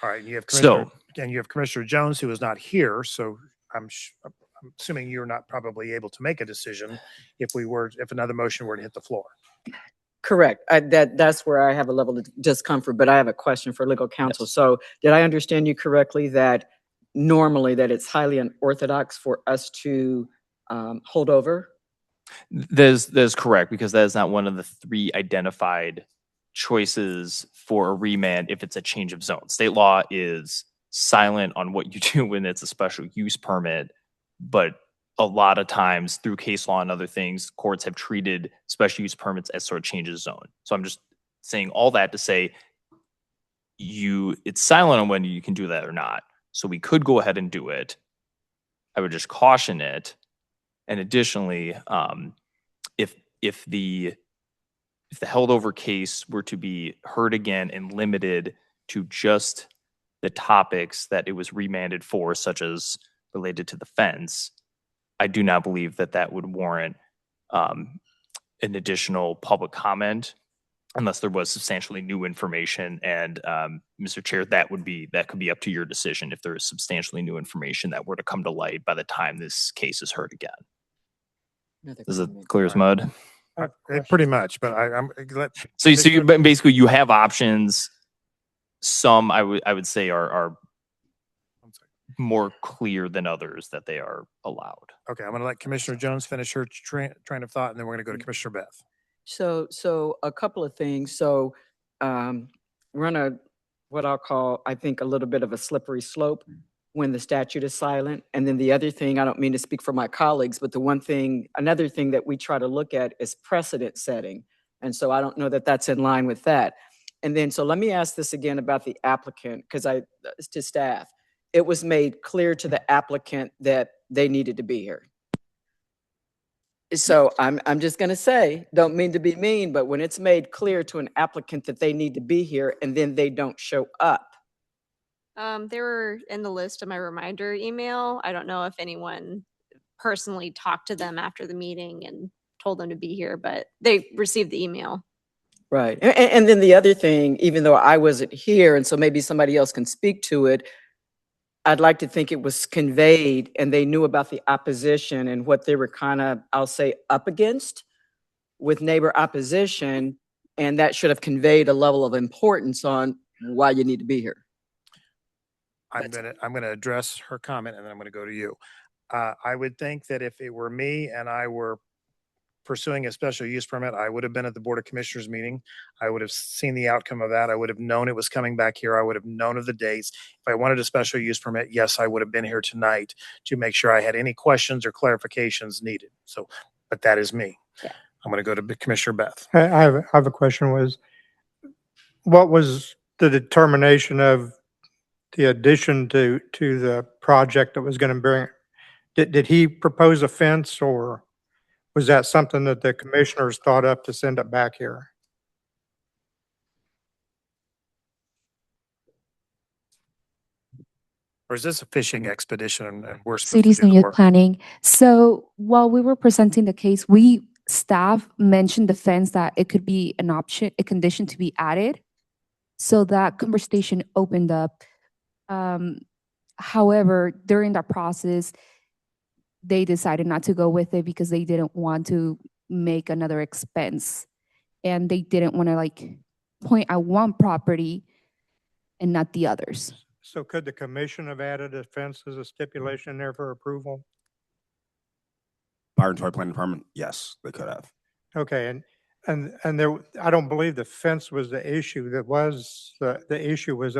All right, you have Commissioner Jones, who is not here, so I'm assuming you're not probably able to make a decision if another motion were to hit the floor. Correct. That's where I have a level of discomfort, but I have a question for legal counsel. Yes. So did I understand you correctly that normally that it's highly unorthodox for us to hold over? That's correct, because that is not one of the three identified choices for a remand if it's a change of zone. State law is silent on what you do when it's a special use permit, but a lot of times through case law and other things, courts have treated special use permits as sort of changes of zone. So I'm just saying all that to say it's silent on when you can do that or not. So we could go ahead and do it. I would just caution it. And additionally, if the held over case were to be heard again and limited to just the topics that it was remanded for, such as related to the fence, I do not believe that would warrant an additional public comment unless there was substantially new information. And Mr. Chair, that could be up to your decision if there is substantially new information that were to come to light by the time this case is heard again. Is it clear as mud? Pretty much, but I'm glad. So basically you have options. Some I would say are more clear than others that they are allowed. Okay, I'm going to let Commissioner Jones finish her train of thought, and then we're going to go to Commissioner Beth. So a couple of things. So we're on what I'll call, I think, a little bit of a slippery slope when the statute is silent. And then the other thing, I don't mean to speak for my colleagues, but another thing that we try to look at is precedent setting. And so I don't know that that's in line with that. And then, so let me ask this again about the applicant, because to staff, it was made clear to the applicant that they needed to be here. So I'm just going to say, don't mean to be mean, but when it's made clear to an applicant that they need to be here and then they don't show up, They were in the list of my reminder email. I don't know if anyone personally talked to them after the meeting and told them to be here, but they received the email. Right. And then the other thing, even though I wasn't here, and so maybe somebody else can speak to it, I'd like to think it was conveyed and they knew about the opposition and what they were kind of, I'll say, up against with neighbor opposition. And that should have conveyed a level of importance on why you need to be here. I'm gonna address her comment and then I'm gonna go to you. I would think that if it were me and I were pursuing a special use permit, I would have been at the Board of Commissioners meeting. I would have seen the outcome of that. I would have known it was coming back here. I would have known of the dates. If I wanted a special use permit, yes, I would have been here tonight to make sure I had any questions or clarifications needed. So, but that is me. Yeah. I'm going to go to Commissioner Beth. I have a question. What was the determination of the addition to the project that was going to bring? Did he propose a fence, or was that something that the commissioners thought up to send it back here? Or is this a fishing expedition and we're supposed Cities to do and the Youth work? Planning. So while we were presenting the case, staff mentioned the fence that it could be an option, a condition to be added. So that conversation opened up. However, during that process, they decided not to go with it because they didn't want to make another expense. And they didn't want to point at one property and not the others. So could the commission have added a fence as a stipulation there for approval? Byron Toy Planning Department, yes, they could have. Okay, and there, I don't believe the fence was the issue. The issue was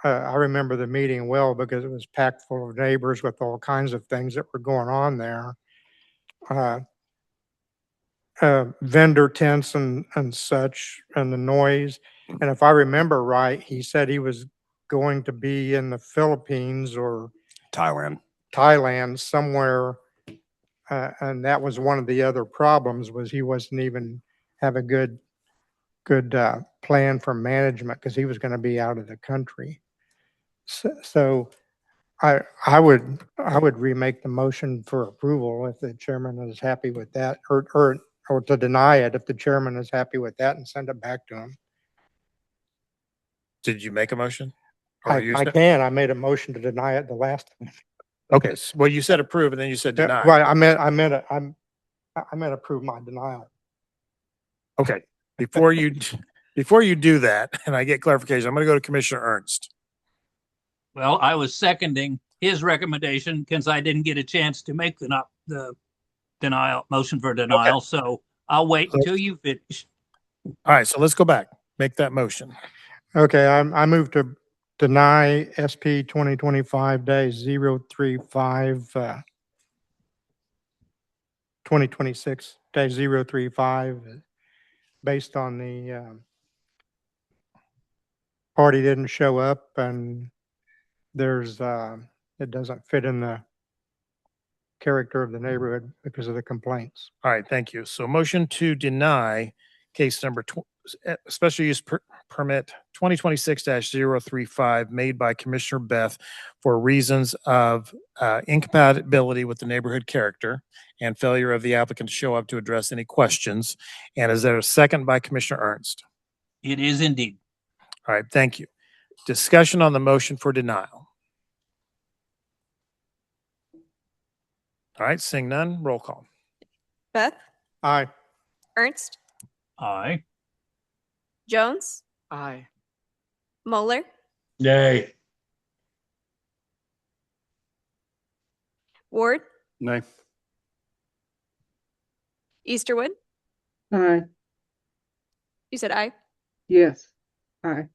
I remember the meeting well because it was packed full of neighbors with all kinds of things that were going on there. Vendor tents and such, and the noise. And if I remember right, he said he was going to be in the Philippines or Thailand somewhere. And that was one of the other problems, was he wasn't even have a good plan for management because he was going to be out of the country. So I would remake the motion for approval if the chairman is happy with that, or to deny it if the chairman is happy with that, and send it back to him. Did you make a motion? I made a motion to deny it the last time. Okay. Well, you said approve and then you said deny. Right. I meant approve my denial. Okay. Before you do that, and I get clarification, I'm going to go to Commissioner Ernst. Well, I was seconding his recommendation because I didn't get a chance to make the motion for denial. Okay. So I'll wait until you finish. All right. So let's go back. Make that motion. Okay. I move to deny SP 2025-035, 2026-035, based on the party didn't show up and there's it doesn't fit in the character of the neighborhood because of the complaints. All right, thank you. So motion to deny case number special use permit 2026-035 made by Commissioner Beth for reasons of incompatibility with the neighborhood character and failure of the applicant to show up to address any questions. And is there a second by Commissioner Ernst? It is indeed. All right, thank you. Discussion on the motion for denial. All right, seeing none, roll call. Beth? Aye. Ernst? Aye. Jones? Aye. Moeller? Yay. Ward? Nay. Easterwood? Aye. You said aye? Yes. Aye.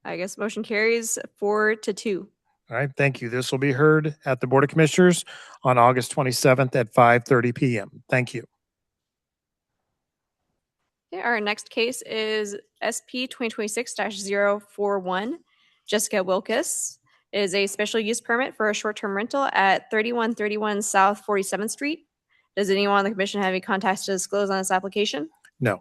I guess motion carries 4-2. All right, thank you. This will be heard at the Board of Commissioners on August 27th at 5:30 p.m. Thank you. Okay, our next case is SP 2026-041. Jessica Wilkes is a special use permit for a short-term rental at 3131 South 47th Street. Does anyone on the commission have any contacts to disclose on this application? No.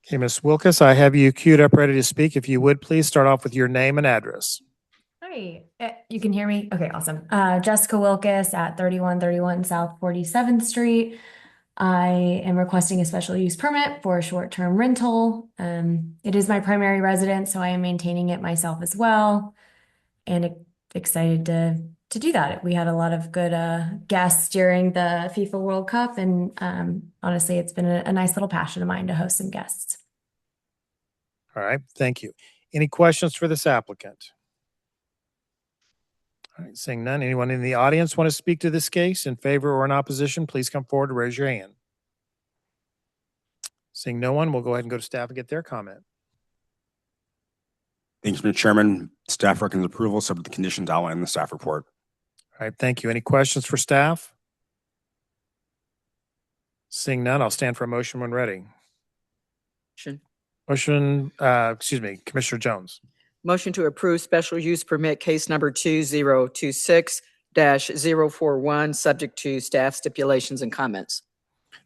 Okay, Ms. Wilkes, I have you queued up ready to speak. If you would, please start off with your name and address. Hi, you can hear me? Okay, awesome. Jessica Wilkes at 3131 South 47th Street. I am requesting a special use permit for a short-term rental. It is my primary residence, so I am maintaining it myself as well. And excited to do that. We had a lot of good guests during the FIFA World Cup, and honestly, it's been a nice little passion of mine to host some guests. All right, thank you. Any questions for this applicant? All right, seeing none, anyone in the audience want to speak to this case in favor or in opposition, please come forward and raise your hand. Seeing no one, we'll go ahead and go to staff and get their comment. Thanks, Mr. Chairman. Staff recommends approval subject to conditions outlined in the staff report. All right, thank you. Any questions for staff? Seeing none, I'll stand for a motion when ready. Motion, Commissioner Jones. Motion to approve special use permit case number 2026-041, subject to staff stipulations and comments.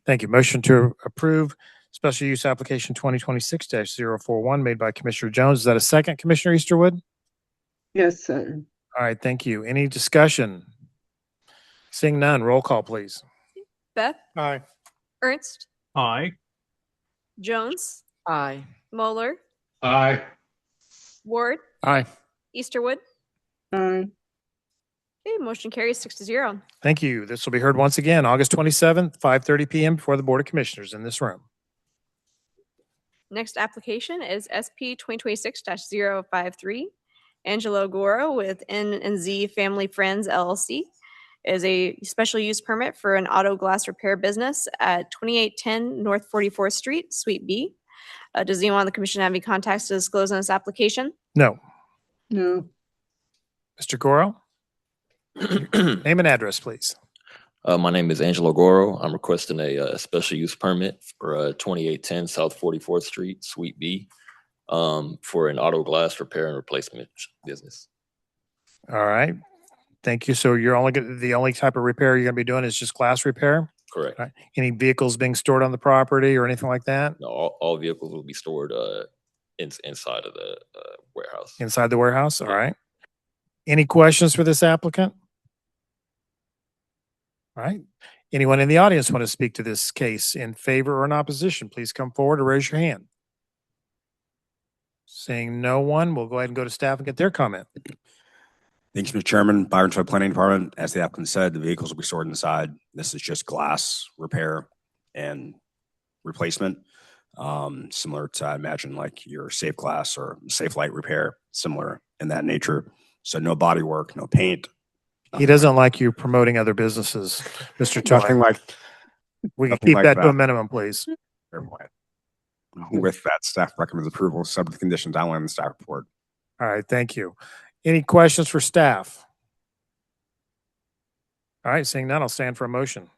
Thank you. Motion to approve special use application 2026-041 made by Commissioner Jones. Is that a second, Commissioner Easterwood? Yes, sir. All right, thank you. Any discussion? Seeing none, roll call, please. Beth, Aye. Ernst, Aye. Jones, Aye. Moeller, Aye. Ward, Aye. Easterwood. Aye. Okay, motion carries 6-0. Thank you. This will be heard once again, August 27th, 5:30 p.m. before the Board of Commissioners in this room. Next application is SP 2026-053. Angelo Goro with N&Z Family Friends LLC is a special use permit for an auto glass repair business at 2810 North 44th Street, Suite B. Does anyone on the commission have any contacts to disclose on this application? No. No. Mr. Goro, name and address, please. My name is Angelo Goro. I'm requesting a special use permit for 2810 South 44th Street, Suite B, for an auto glass repair and replacement business. All right. Thank you. So you're the only type of repair you're going to be doing is just glass repair? Correct. All right. Any vehicles being stored on the property or anything like that? No, all vehicles will be stored inside of the warehouse. Inside the warehouse? All right. Any questions for this applicant? All right. Anyone in the audience want to speak to this case in favor or in opposition? Please come forward or raise your hand. Seeing no one, we'll go ahead and go to staff and get their comment. Thanks, Mr. Chairman. Byron Planning Department. As the applicant said, the vehicles will be stored inside. This is just glass repair and replacement. Similar to, I imagine, like your Safe Glass or Safe Light repair, similar in that nature. So no body work, no paint. He doesn't like you promoting other businesses, Mr. Tucker. Nothing like. We can nothing keep like that to a minimum, please. Fair point. With that, staff recommends approval, subject to conditions outlined in the staff report. All right, thank you. Any questions for staff? All right, seeing none, I'll stand for a motion.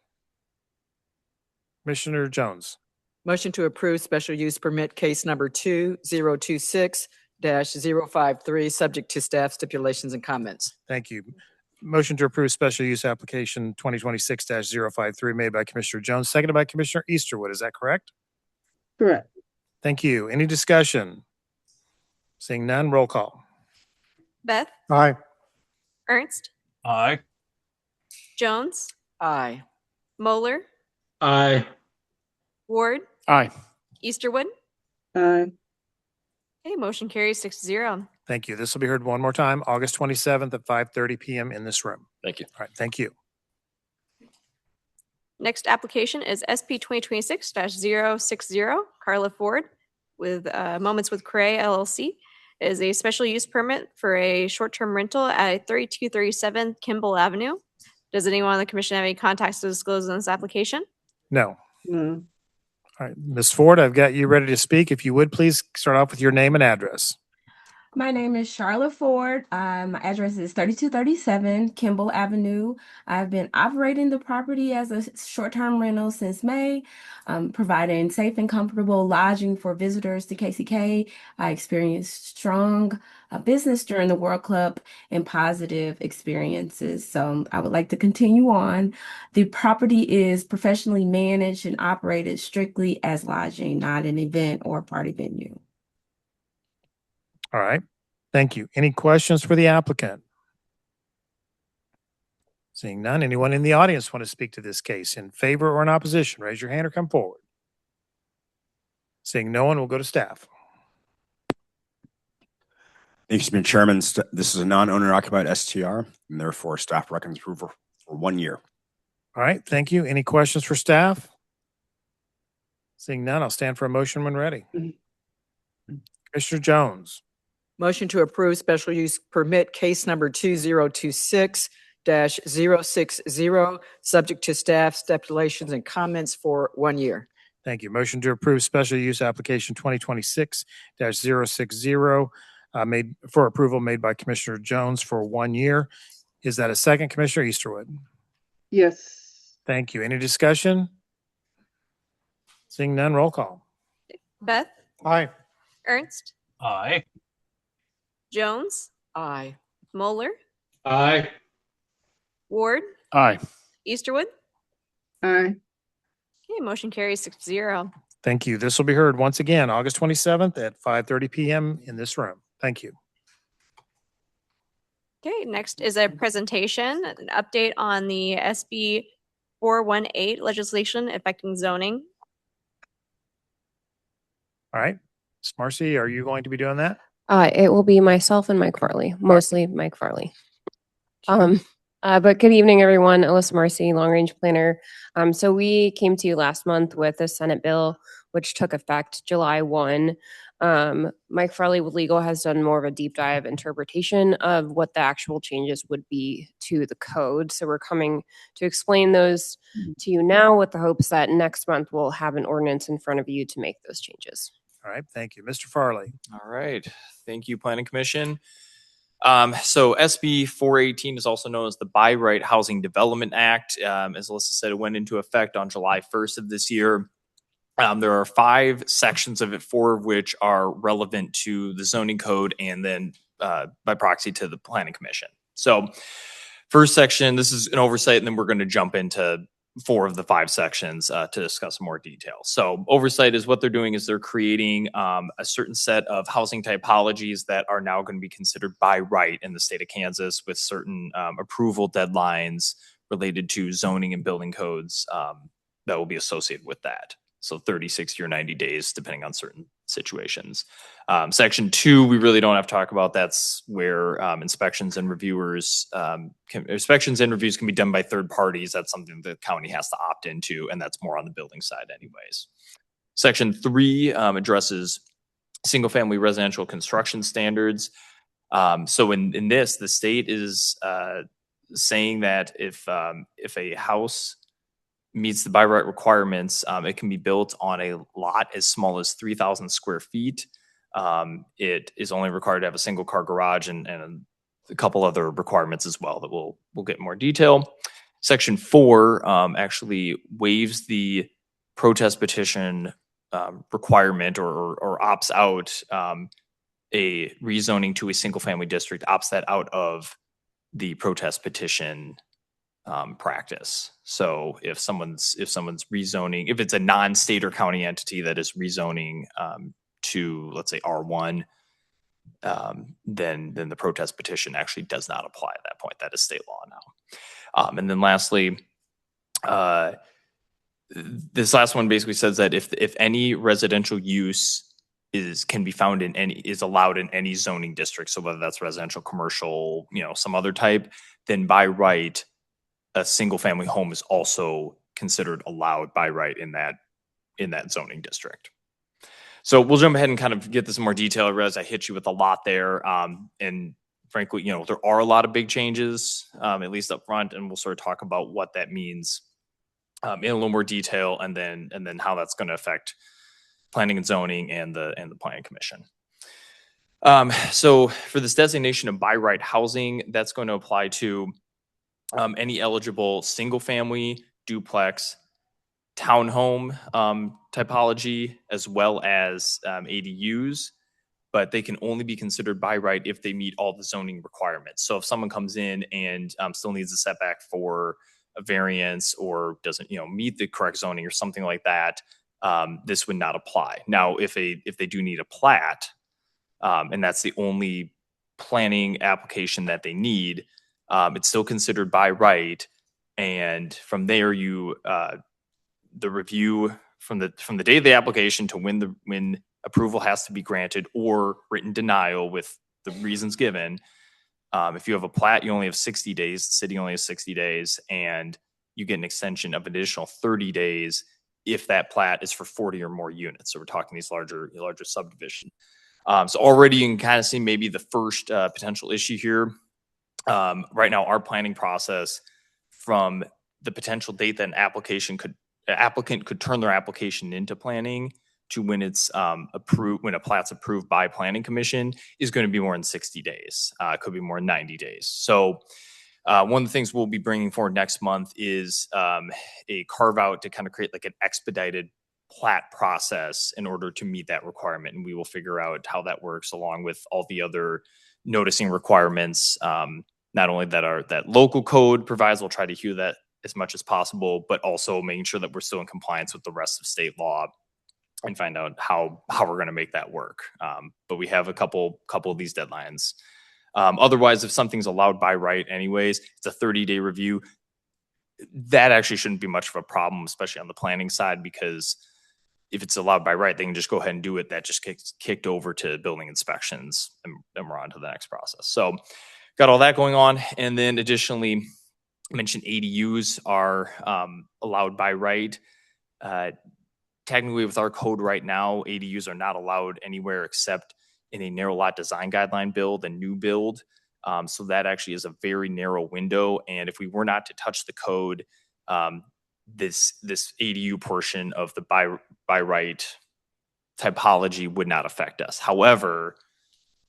Commissioner Jones. Motion to approve special use permit case number 2026-053, subject to staff stipulations and comments. Thank you. Motion to approve special use application 2026-053 made by Commissioner Jones, seconded by Commissioner Easterwood. Is that correct? Correct. Thank you. Any discussion? Seeing none, roll call. Beth, Aye. Ernst, Aye. Jones, Aye. Moeller, Aye. Ward, Aye. Easterwood. Aye. Okay, motion carries 6-0. Thank you. This will be heard one more time, August 27th at 5:30 p.m. in this room. Thank you. All right, thank you. Next application is SP 2026-060, Carla Ford with Moments with Cray LLC. It is a special use permit for a short-term rental at 3237 Kimball Avenue. Does anyone on the commission have any contacts to disclose on this application? No. No. All right, Ms. Ford, I've got you ready to speak. If you would, please start off with your name and address. My name is Charlotte Ford. My address is 3237 Kimball Avenue. I've been operating the property as a short-term rental since May, providing safe and comfortable lodging for visitors to KCK. I experienced strong business during the World Cup and positive experiences. So I would like to continue on. The property is professionally managed and operated strictly as lodging, not an event or party venue. All right. Thank you. Any questions for the applicant? Seeing none, anyone in the audience want to speak to this case in favor or in opposition? Raise your hand or come forward. Seeing no one, we'll go to staff. Thank you, Mr. Chairman. This is a non-owner occupied STR, and therefore staff recommends approval for 1 year. All right. Thank you. Any questions for staff? Seeing none, I'll stand for a motion when ready. Commissioner Jones. Motion to approve special use permit case number 2026-060, subject to staff stipulations and comments for 1 year. Thank you. Motion to approve special use application 2026-060 made for approval made by Commissioner Jones for 1 year. Is that a second, Commissioner Easterwood? Yes. Thank you. Any discussion? Seeing none, roll call. Beth, Aye. Ernst, Aye. Jones, Aye. Moeller, Aye. Ward, Aye. Easterwood. Aye. Okay, motion carries 6-0. Thank you. This will be heard once again, August 27th at 5:30 p.m. in this room. Thank you. Okay, next is a presentation, an update on the SB 418 legislation affecting zoning. All right. Ms. Marcy, are you going to be doing that? It will be myself and Mike Farley, mostly Mike Farley. But good evening, everyone. Alyssa Marcy, Long Range Planner. So we came to you last month with a Senate bill, which took effect July 1. Mike Farley with Legal has done more of a deep dive interpretation of what the actual changes would be to the code. So we're coming to explain those to you now with the hopes that next month we'll have an ordinance in front of you to make those changes. All right. Thank you. Mr. Farley. All right. Thank you, Planning Commission. So SB 418 is also known as the By Right Housing Development Act. As Alyssa said, it went into effect on July 1st of this year. There are 5 sections of it, 4 of which are relevant to the zoning code and then by proxy to the Planning Commission. So first section, this is an oversight, and then we're going to jump into 4 of the 5 sections to discuss more detail. So oversight is what they're doing is they're creating a certain set of housing typologies that are now going to be considered by right in the state of Kansas with certain approval deadlines related to zoning and building codes that will be associated with that. So 30, 60, or 90 days, depending on certain situations. Section 2, we really don't have to talk about. That's where inspections and reviews can be done by third parties. That's something the county has to opt into, and that's more on the building side anyways. Section 3 addresses single-family residential construction standards. So in this, the state is saying that if a house meets the by right requirements, it can be built on a lot as small as 3,000 square feet. It is only required to have a single car garage and a couple other requirements as well that we'll get in more detail. Section 4 actually waives the protest petition requirement or opts out a rezoning to a single family district, opts that out of the protest petition practice. So if someone's rezoning, if it's a non-state or county entity that is rezoning to, let's say, R1, then the protest petition actually does not apply at that point. That is state law now. And then lastly, this last one basically says that if any residential use can be found is allowed in any zoning district, so whether that's residential, commercial, some other type, then by right, a single family home is also considered allowed by right in that zoning district. So we'll jump ahead and kind of get this in more detail. I realize I hit you with a lot there. And frankly, there are a lot of big changes, at least up front, and we'll sort of talk about what that means in a little more detail, and then how that's going to affect planning and zoning and the planning commission. So for this designation of by right housing, that's going to apply to any eligible single family, duplex, townhome typology, as well as ADUs, but they can only be considered by right if they meet all the zoning requirements. So if someone comes in and still needs a setback for a variance or doesn't, meet the correct zoning or something like that, this would not apply. Now, if they do need a plat, and that's the only planning application that they need, it's still considered by right. And from there, the review from the date of the application to when approval has to be granted or written denial with the reasons given. If you have a plat, you only have 60 days. The city only has 60 days, and you get an extension of additional 30 days if that plat is for 40 or more units. So we're talking these larger subdivision. So already you can kind of see maybe the first potential issue here. Right now, our planning process from the potential date that an applicant could turn their application into planning to when it's approved, when a plat's approved by planning commission, is going to be more than 60 days. It could be more than 90 days. So one of the things we'll be bringing forward next month is a carve out to kind of create like an expedited plat process in order to meet that requirement. And we will figure out how that works along with all the other noticing requirements, not only that local code provides, we'll try to hew that as much as possible, but also making sure that we're still in compliance with the rest of state law and find out how we're going to make that work. But we have a couple of these deadlines. Otherwise, if something's allowed by right anyways, it's a 30-day review. That actually shouldn't be much of a problem, especially on the planning side, because if it's allowed by right, they can just go ahead and do it. That just gets kicked over to building inspections, and we're on to the next process. So got all that going on. And then additionally, I mentioned ADUs are allowed by right. Technically, with our code right now, ADUs are not allowed anywhere except in a narrow lot design guideline build and new build. So that actually is a very narrow window. And if we were not to touch the code, this ADU portion of the by right typology would not affect us. However,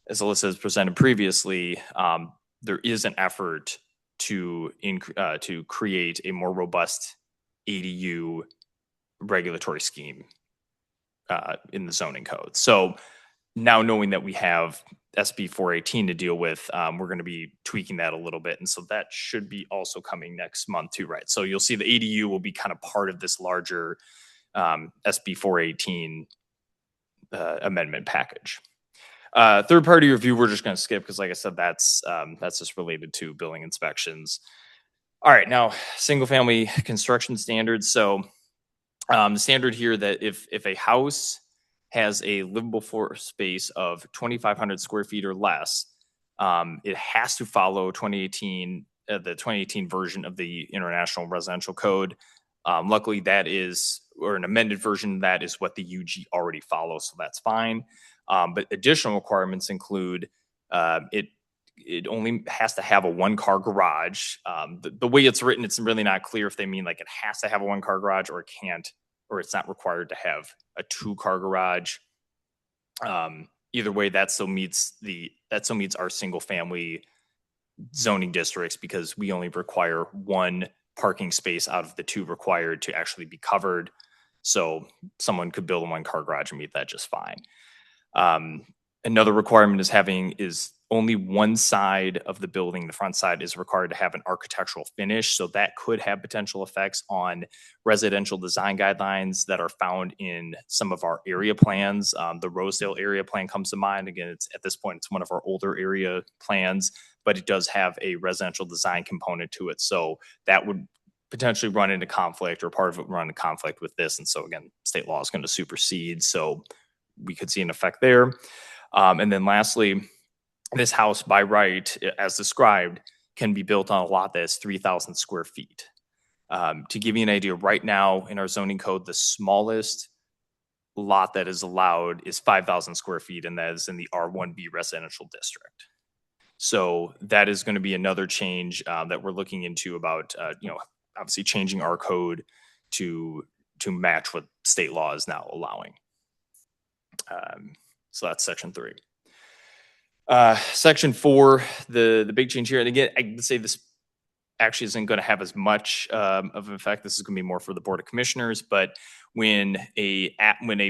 as Alyssa has presented previously, there is an effort to create a more robust ADU regulatory scheme in the zoning code. So now knowing that we have SB 418 to deal with, we're going to be tweaking that a little bit. And so that should be also coming next month too, right? So you'll see the ADU will be kind of part of this larger SB 418 amendment package. Third party review, we're just going to skip because like I said, that's just related to building inspections. All right, now single family construction standards. So the standard here that if a house has a livable floor space of 2,500 square feet or less, it has to follow 2018, the 2018 version of the International Residential Code. Luckily, that is, or an amended version, that is what the UG already follows, so that's fine. But additional requirements include it only has to have a one-car garage. The way it's written, it's really not clear if they mean like it has to have a one-car garage or it can't, or it's not required to have a two-car garage. Either way, that still meets our single-family zoning districts because we only require one parking space out of the two required to actually be covered. So someone could build a one-car garage and meet that just fine. Another requirement is only one side of the building, the front side, is required to have an architectural finish. So that could have potential effects on residential design guidelines that are found in some of our area plans. The Rosedale area plan comes to mind. Again, at this point, it's one of our older area plans, but it does have a residential design component to it. So that would potentially run into conflict, or part of it run into conflict with this. And so again, state law is going to supersede. So we could see an effect there. And then lastly, this house by right, as described, can be built on a lot that is 3,000 square feet. To give you an idea, right now in our zoning code, the smallest lot that is allowed is 5,000 square feet, and that is in the R1B residential district. So that is going to be another change that we're looking into about, obviously changing our code to match what state law is now allowing. So that's section 3. Section 4, the big change here, and again, I would say this actually isn't going to have as much of an effect. This is going to be more for the Board of Commissioners, but when a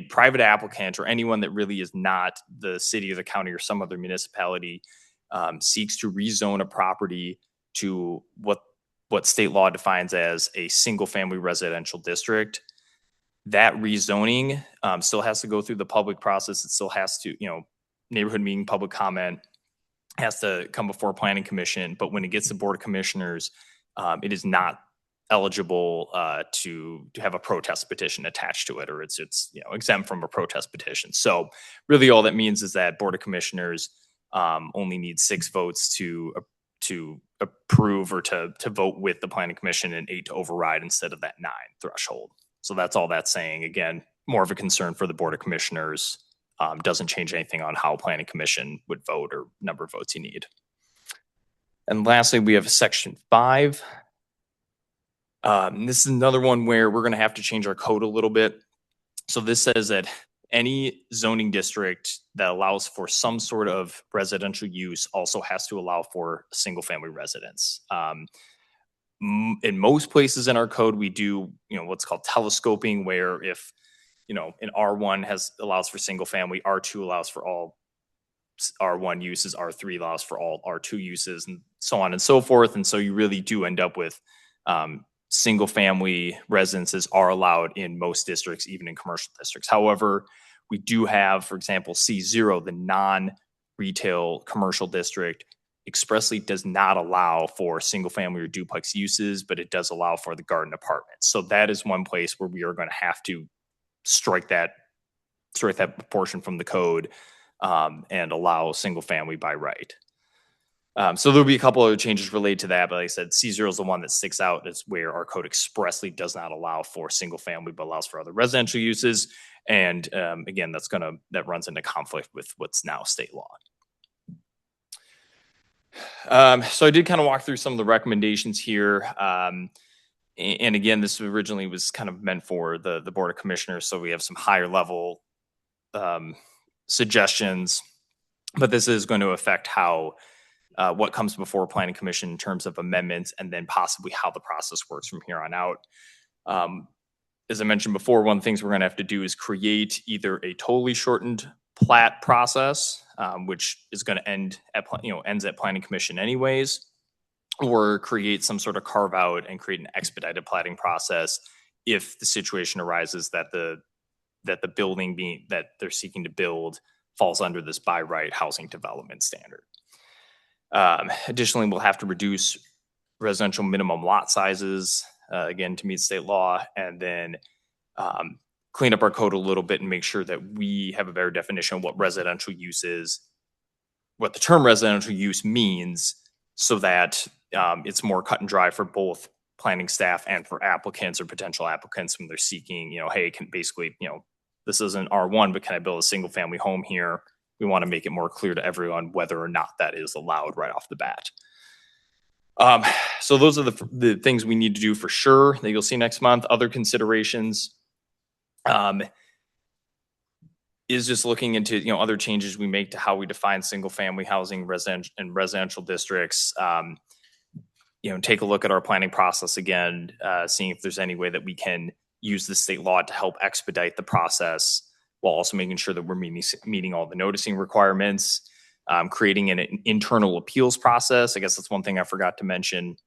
private applicant or anyone that really is not the city or the county or some other municipality seeks to rezone a property to what state law defines as a single family residential district, that rezoning still has to go through the public process. It still has to, neighborhood meeting, public comment has to come before Planning Commission. But when it gets to Board of Commissioners, it is not eligible to have a protest petition attached to it, or it's exempt from a protest petition. So really, all that means is that Board of Commissioners only needs 6 votes to approve or to vote with the Planning Commission and 8 to override instead of that 9 threshold. So that's all that's saying. Again, more of a concern for the Board of Commissioners. Doesn't change anything on how Planning Commission would vote or number of votes you need. And lastly, we have Section 5. This is another one where we're going to have to change our code a little bit. So this says that any zoning district that allows for some sort of residential use also has to allow for single family residence. In most places in our code, we do what's called telescoping, where if an R1 allows for single family, R2 allows for all R1 uses, R3 allows for all R2 uses, and so on and so forth. And so you really do end up with single family residences are allowed in most districts, even in commercial districts. However, we do have, for example, C0, the non-retail commercial district, expressly does not allow for single family or duplex uses, but it does allow for the garden apartments. So that is one place where we are going to have to strike that portion from the code and allow single family by right. So there'll be a couple other changes related to that, but like I said, C0 is the one that sticks out. It's where our code expressly does not allow for single family, but allows for other residential uses. And again, that runs into conflict with what's now state law. So I did kind of walk through some of the recommendations here. And again, this originally was kind of meant for the Board of Commissioners. So we have some higher level suggestions, but this is going to affect how what comes before Planning Commission in terms of amendments, and then possibly how the process works from here on out. As I mentioned before, one of the things we're going to have to do is create either a totally shortened plat process, which is going to ends at Planning Commission anyways, or create some sort of carve out and create an expedited platting process if the situation arises that the building that they're seeking to build falls under this by right housing development standard. Additionally, we'll have to reduce residential minimum lot sizes, again, to meet state law, and then clean up our code a little bit and make sure that we have a better definition of what residential use is, what the term residential use means, so that it's more cut and dry for both planning staff and for applicants or potential applicants when they're seeking, hey, can basically, this isn't R1, but can I build a single family home here? We want to make it more clear to everyone whether or not that is allowed right off the bat. So those are the things we need to do for sure that you'll see next month. Other considerations is just looking into other changes we make to how we define single family housing residential districts. Take a look at our planning process again, seeing if there's any way that we can use the state law to help expedite the process, while also making sure that we're meeting all the noticing requirements, creating an internal appeals process. I guess that's one thing I forgot to mention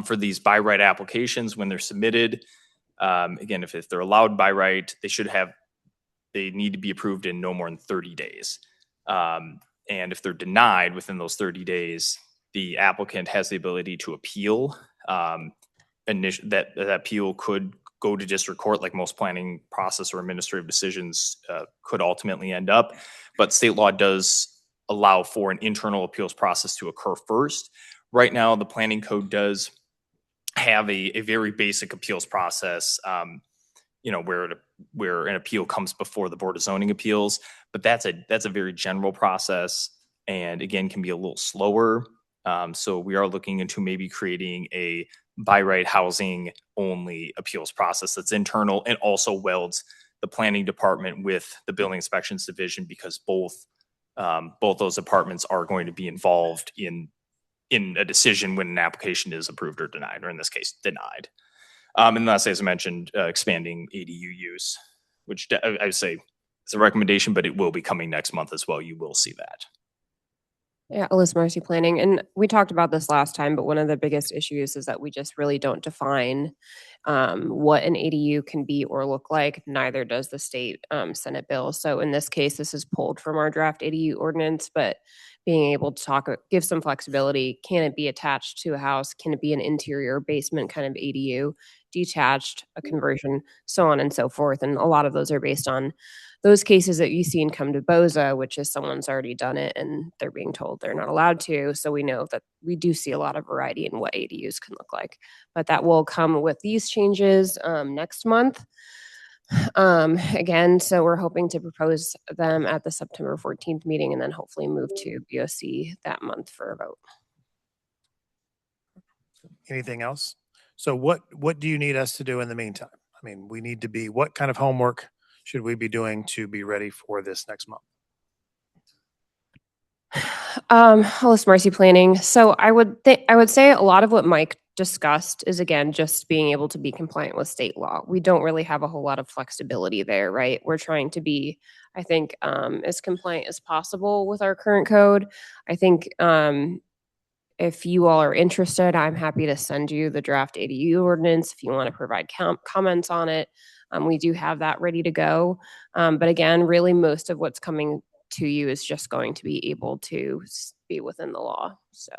for these by right applications when they're submitted. Again, if they're allowed by right, they need to be approved in no more than 30 days. And if they're denied within those 30 days, the applicant has the ability to appeal. That appeal could go to district court, like most planning process or administrative decisions could ultimately end up. But state law does allow for an internal appeals process to occur first. Right now, the planning code does have a very basic appeals process, where an appeal comes before the Board of Zoning Appeals. But that's a very general process, and again, can be a little slower. So we are looking into maybe creating a by right housing only appeals process that's internal and also welds the planning department with the building inspections division, because both both those departments are going to be involved in a decision when an application is approved or denied, or in this case, denied. And lastly, as I mentioned, expanding ADU use, which I would say is a recommendation, but it will be coming next month as well. You will see that. Yeah, Alyssa Marcy Planning. And we talked about this last time, but one of the biggest issues is that we just really don't define what an ADU can be or look like. Neither does the state Senate bill. So in this case, this is pulled from our draft ADU ordinance, but being able to give some flexibility. Can it be attached to a house? Can it be an interior basement kind of ADU, detached, a conversion, so on and so forth. And a lot of those are based on those cases that you've seen come to BOZA, which is someone's already done it and they're being told they're not allowed to. So we know that we do see a lot of variety in what ADUs can look like. But that will come with these changes next month. Again, so we're hoping to propose them at the September 14th meeting and then hopefully move to BOC that month for a vote. Anything else? So what do you need us to do in the meantime? I mean, we need to be, what kind of homework should we be doing to be ready for this next month? Holistic Mercy Planning. So I would say a lot of what Mike discussed is, again, just being able to be compliant with state law. We don't really have a whole lot of flexibility there, right? We're trying to be, I think, as compliant as possible with our current code. I think if you all are interested, I'm happy to send you the draft ADU ordinance if you want to provide comments on it. We do have that ready to go. But again, really most of what's coming to you is just going to be able to be within the law. So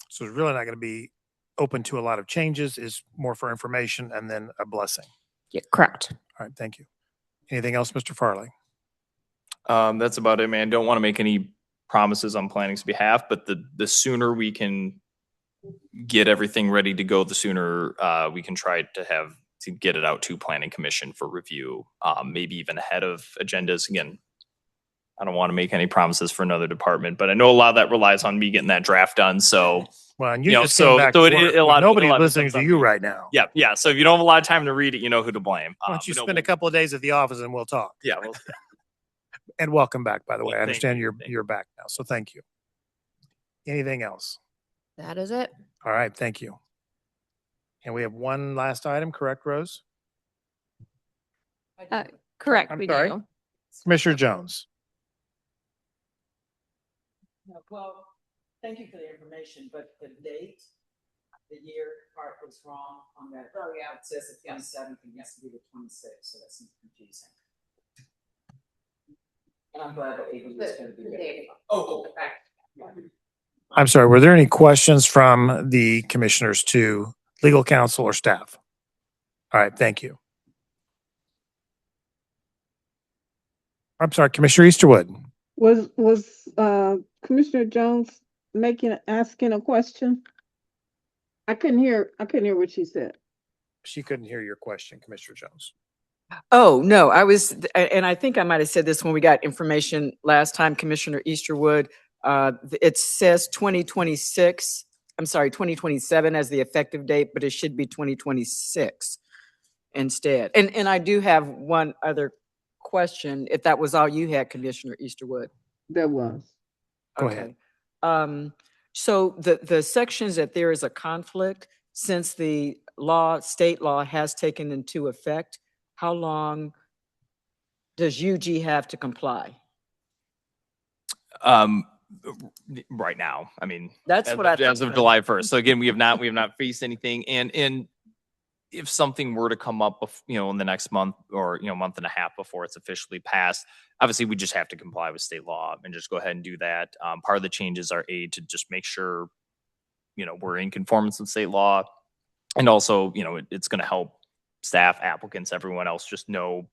it's really not going to be open to a lot of changes, is more for information and then a blessing. Yeah, correct. All right, thank you. Anything else, Mr. Farley? That's about it, man. Don't want to make any promises on planning's behalf, but the sooner we can get everything ready to go, the sooner we can try to get it out to Planning Commission for review, maybe even ahead of agendas. Again, I don't want to make any promises for another department, but I know a lot of that relies on me getting that draft done. So, well, and you just came back to work. Nobody's listening to you right now. Yeah. So if you don't have a lot of time to read it, you know who to blame. Why don't you spend a couple of days at the office and we'll talk? Yeah. And welcome back, by the way. I understand you're back now, so thank you. Anything else? That is it. All right, thank you. And we have one last item, correct, Rose? Correct. I'm sorry. Do. Commissioner Jones. Well, thank you for the information, but the date, the year part was wrong on that. Oh, yeah, it says the 27th and it has to be the 26th, so that seems confusing. And I'm glad that AV is going to be ready. Oh, okay. I'm sorry, were there any questions from the commissioners to legal counsel or staff? All right, thank you. I'm sorry, Commissioner Easterwood. Was Commissioner Jones asking a question? I couldn't hear what she said. She couldn't hear your question, Commissioner Jones. Oh, no, and I think I might have said this when we got information last time, Commissioner Easterwood. It says 2026, I'm sorry, 2027 as the effective date, but it should be 2026 instead. And I do have one other question, if that was all you had, Commissioner Easterwood. That was. Go ahead. So the sections that there is a conflict, since the state law has taken into effect, how long does UG have to comply? Right now, I mean, that's what I thought. As of July 1st. So again, we have not faced anything. And if something were to come up, in the next month or, month and a half before it's officially passed, obviously we just have to comply with state law and just go ahead and do that. Part of the changes are to just make sure, we're in conformance with state law. And also, it's going to help staff, applicants, everyone else just know,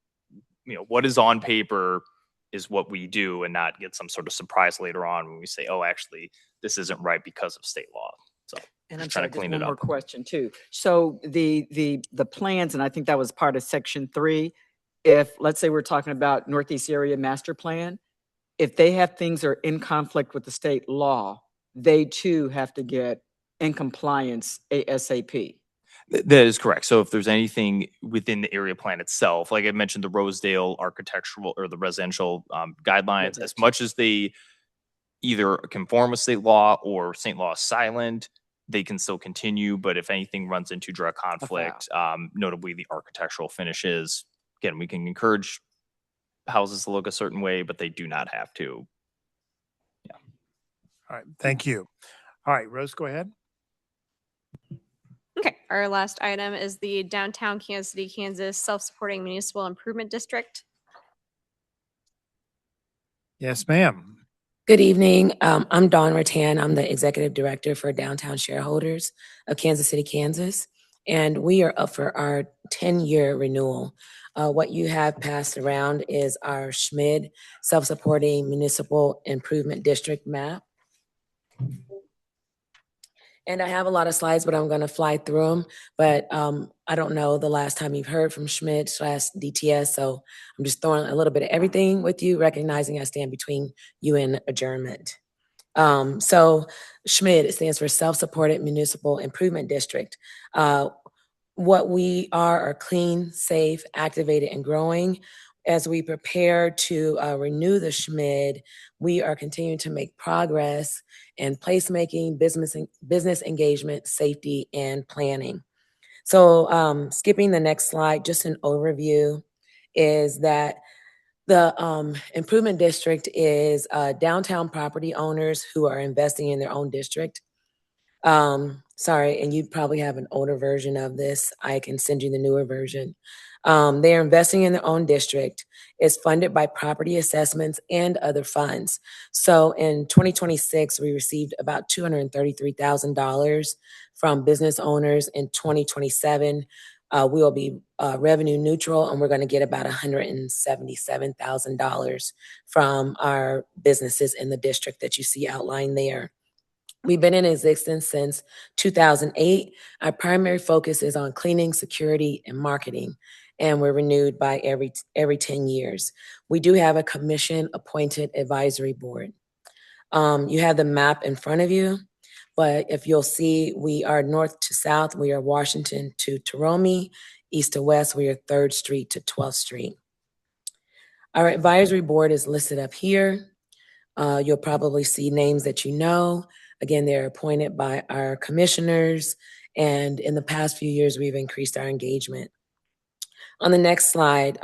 what is on paper is what we do, and not get some sort of surprise later on when we say, oh, actually, this isn't right because of state law. So and I'm trying to clean it up. One more question too. So the plans, and I think that was part of Section 3. If let's say we're talking about Northeast Area Master Plan, if they have things that are in conflict with the state law, they too have to get in compliance ASAP. That is correct. So if there's anything within the area plan itself, like I mentioned, the Rosedale architectural or the residential guidelines, as much as they either conform with state law or state law is silent, they can still continue. But if anything runs into direct conflict, notably the architectural finishes, again, we can encourage houses to look a certain way, but they do not have to. All right, thank you. All right, Rose, go ahead. Okay, our last item is the downtown Kansas City, Kansas self-supporting municipal improvement district. Yes, ma'am. Good evening. I'm Dawn Rattan. I'm the Executive Director for Downtown Shareholders of Kansas City, Kansas. And we are up for our 10-year renewal. What you have passed around is our Schmid Self-Supporting Municipal Improvement District map. And I have a lot of slides, but I'm going to fly through them. But I don't know the last time you've heard from Schmid/DTS, so I'm just throwing a little bit of everything with you, recognizing I stand between you and adjournment. So Schmid, it stands for Self-Supported Municipal Improvement District. What we are clean, safe, activated, and growing. As we prepare to renew the Schmid, we are continuing to make progress in placemaking, business engagement, safety, and planning. So skipping the next slide, just an overview is that the improvement district is downtown property owners who are investing in their own district. Sorry, and you probably have an older version of this. I can send you the newer version. They are investing in their own district. It's funded by property assessments and other funds. So in 2026, we received about $233,000 from business owners. In 2027, we will be revenue neutral, and we're going to get about $177,000 from our businesses in the district that you see outlined there. We've been in existence since 2008. Our primary focus is on cleaning, security, and marketing, and we're renewed by every 10 years. We do have a commission-appointed advisory board. You have the map in front of you, but if you'll see, we are north to south. We are Washington to Torome. East to west, we are 3rd Street to 12th Street. Our advisory board is listed up here. You'll probably see names that you know. Again, they're appointed by our commissioners, and in the past few years, we've increased our engagement. On the next slide,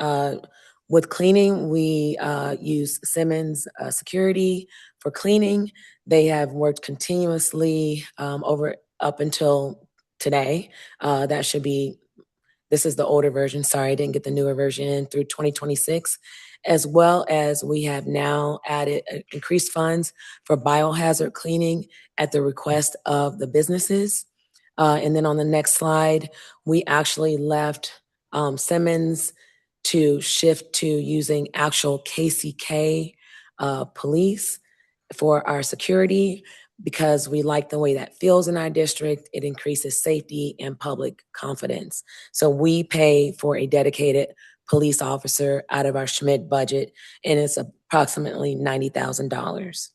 with cleaning, we use Simmons Security for cleaning. They have worked continuously up until today. This is the older version. Sorry, I didn't get the newer version through 2026. As well as we have now added increased funds for biohazard cleaning at the request of the businesses. And then on the next slide, we actually left Simmons to shift to using actual KCK police for our security because we like the way that feels in our district. It increases safety and public confidence. So we pay for a dedicated police officer out of our Schmid budget, and it's approximately $90,000.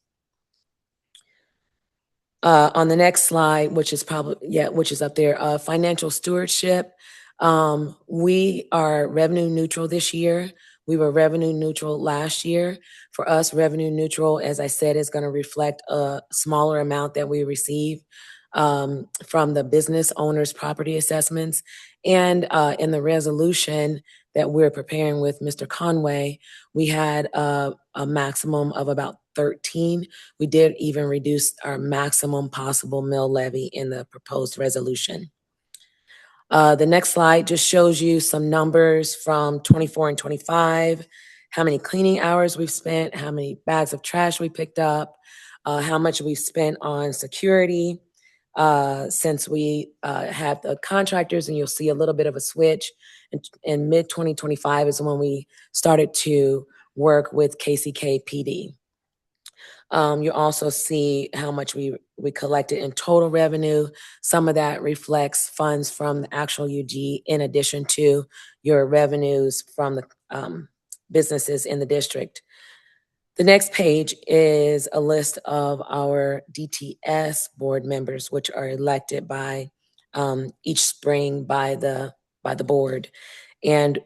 On the next slide, which is up there, financial stewardship. We are revenue neutral this year. We were revenue neutral last year. For us, revenue neutral, as I said, is going to reflect a smaller amount that we receive from the business owners' property assessments. And in the resolution that we're preparing with Mr. Conway, we had a maximum of about 13. We did even reduce our maximum possible mill levy in the proposed resolution. The next slide just shows you some numbers from 24 and 25, how many cleaning hours we've spent, how many bags of trash we picked up, how much we've spent on security since we had the contractors, and you'll see a little bit of a switch. In mid-2025 is when we started to work with KCK PD. You'll also see how much we collected in total revenue. Some of that reflects funds from the actual UG in addition to your revenues from the businesses in the district. The next page is a list of our DTS board members, which are elected by each spring by the board. And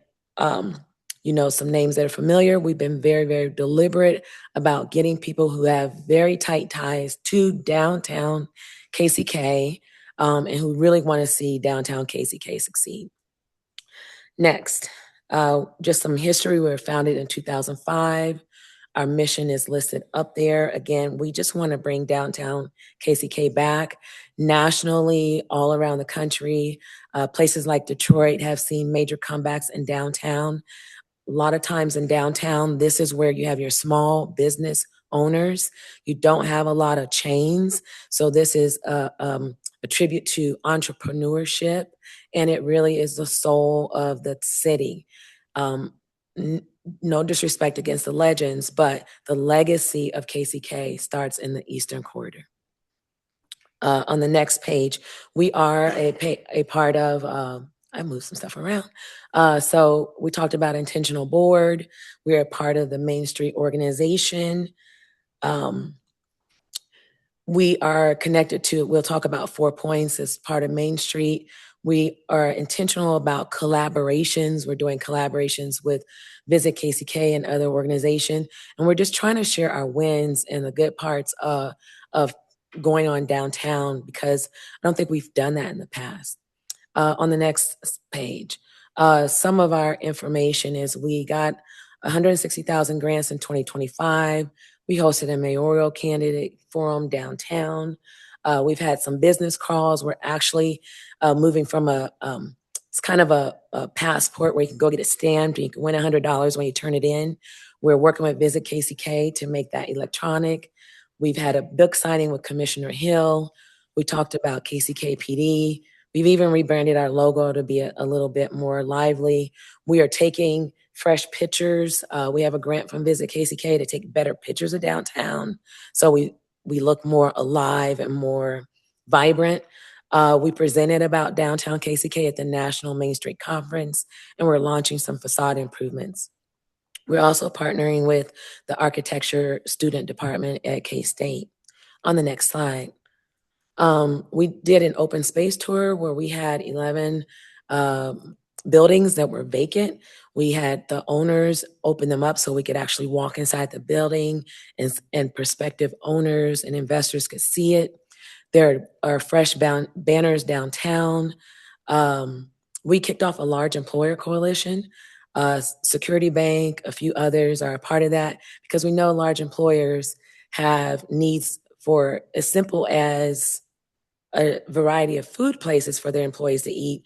some names that are familiar. We've been very, very deliberate about getting people who have very tight ties to downtown KCK, and who really want to see downtown KCK succeed. Next, just some history. We were founded in 2005. Our mission is listed up there. Again, we just want to bring downtown KCK back. Nationally, all around the country, places like Detroit have seen major comebacks in downtown. A lot of times in downtown, this is where you have your small business owners. You don't have a lot of chains. So this is a tribute to entrepreneurship, and it really is the soul of the city. No disrespect against the legends, but the legacy of KCK starts in the Eastern Corridor. On the next page, we are a part of, I moved some stuff around. So we talked about intentional board. We're a part of the Main Street organization. We are connected to, we'll talk about 4 points as part of Main Street. We are intentional about collaborations. We're doing collaborations with Visit KCK and other organizations. And we're just trying to share our wins and the good parts of going on downtown, because I don't think we've done that in the past. On the next page, some of our information is we got 160,000 grants in 2025. We hosted a mayoral candidate forum downtown. We've had some business crawls. We're actually moving from it's kind of a passport where you can go get it stamped and you can win $100 when you turn it in. We're working with Visit KCK to make that electronic. We've had a book signing with Commissioner Hill. We talked about KCK PD. We've even rebranded our logo to be a little bit more lively. We are taking fresh pictures. We have a grant from Visit KCK to take better pictures of downtown, so we look more alive and more vibrant. We presented about downtown KCK at the National Main Street Conference, and we're launching some facade improvements. We're also partnering with the architecture student department at K-State. On the next slide, we did an open space tour where we had 11 buildings that were vacant. We had the owners open them up so we could actually walk inside the building, and prospective owners and investors could see it. There are fresh banners downtown. We kicked off a large employer coalition. Security Bank, a few others are a part of that, because we know large employers have needs for as simple as a variety of food places for their employees to eat,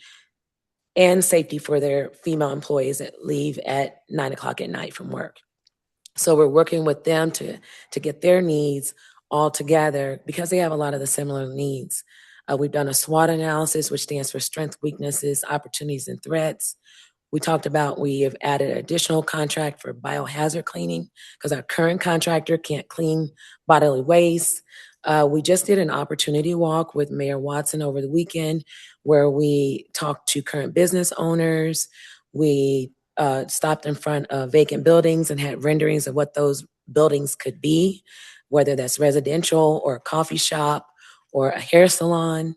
and safety for their female employees that leave at 9 o'clock at night from work. So we're working with them to get their needs all together, because they have a lot of the similar needs. We've done a SWOT analysis, which stands for strengths, weaknesses, opportunities, and threats. We talked about we have added an additional contract for biohazard cleaning, because our current contractor can't clean bodily waste. We just did an opportunity walk with Mayor Watson over the weekend, where we talked to current business owners. We stopped in front of vacant buildings and had renderings of what those buildings could be, whether that's residential or a coffee shop or a hair salon.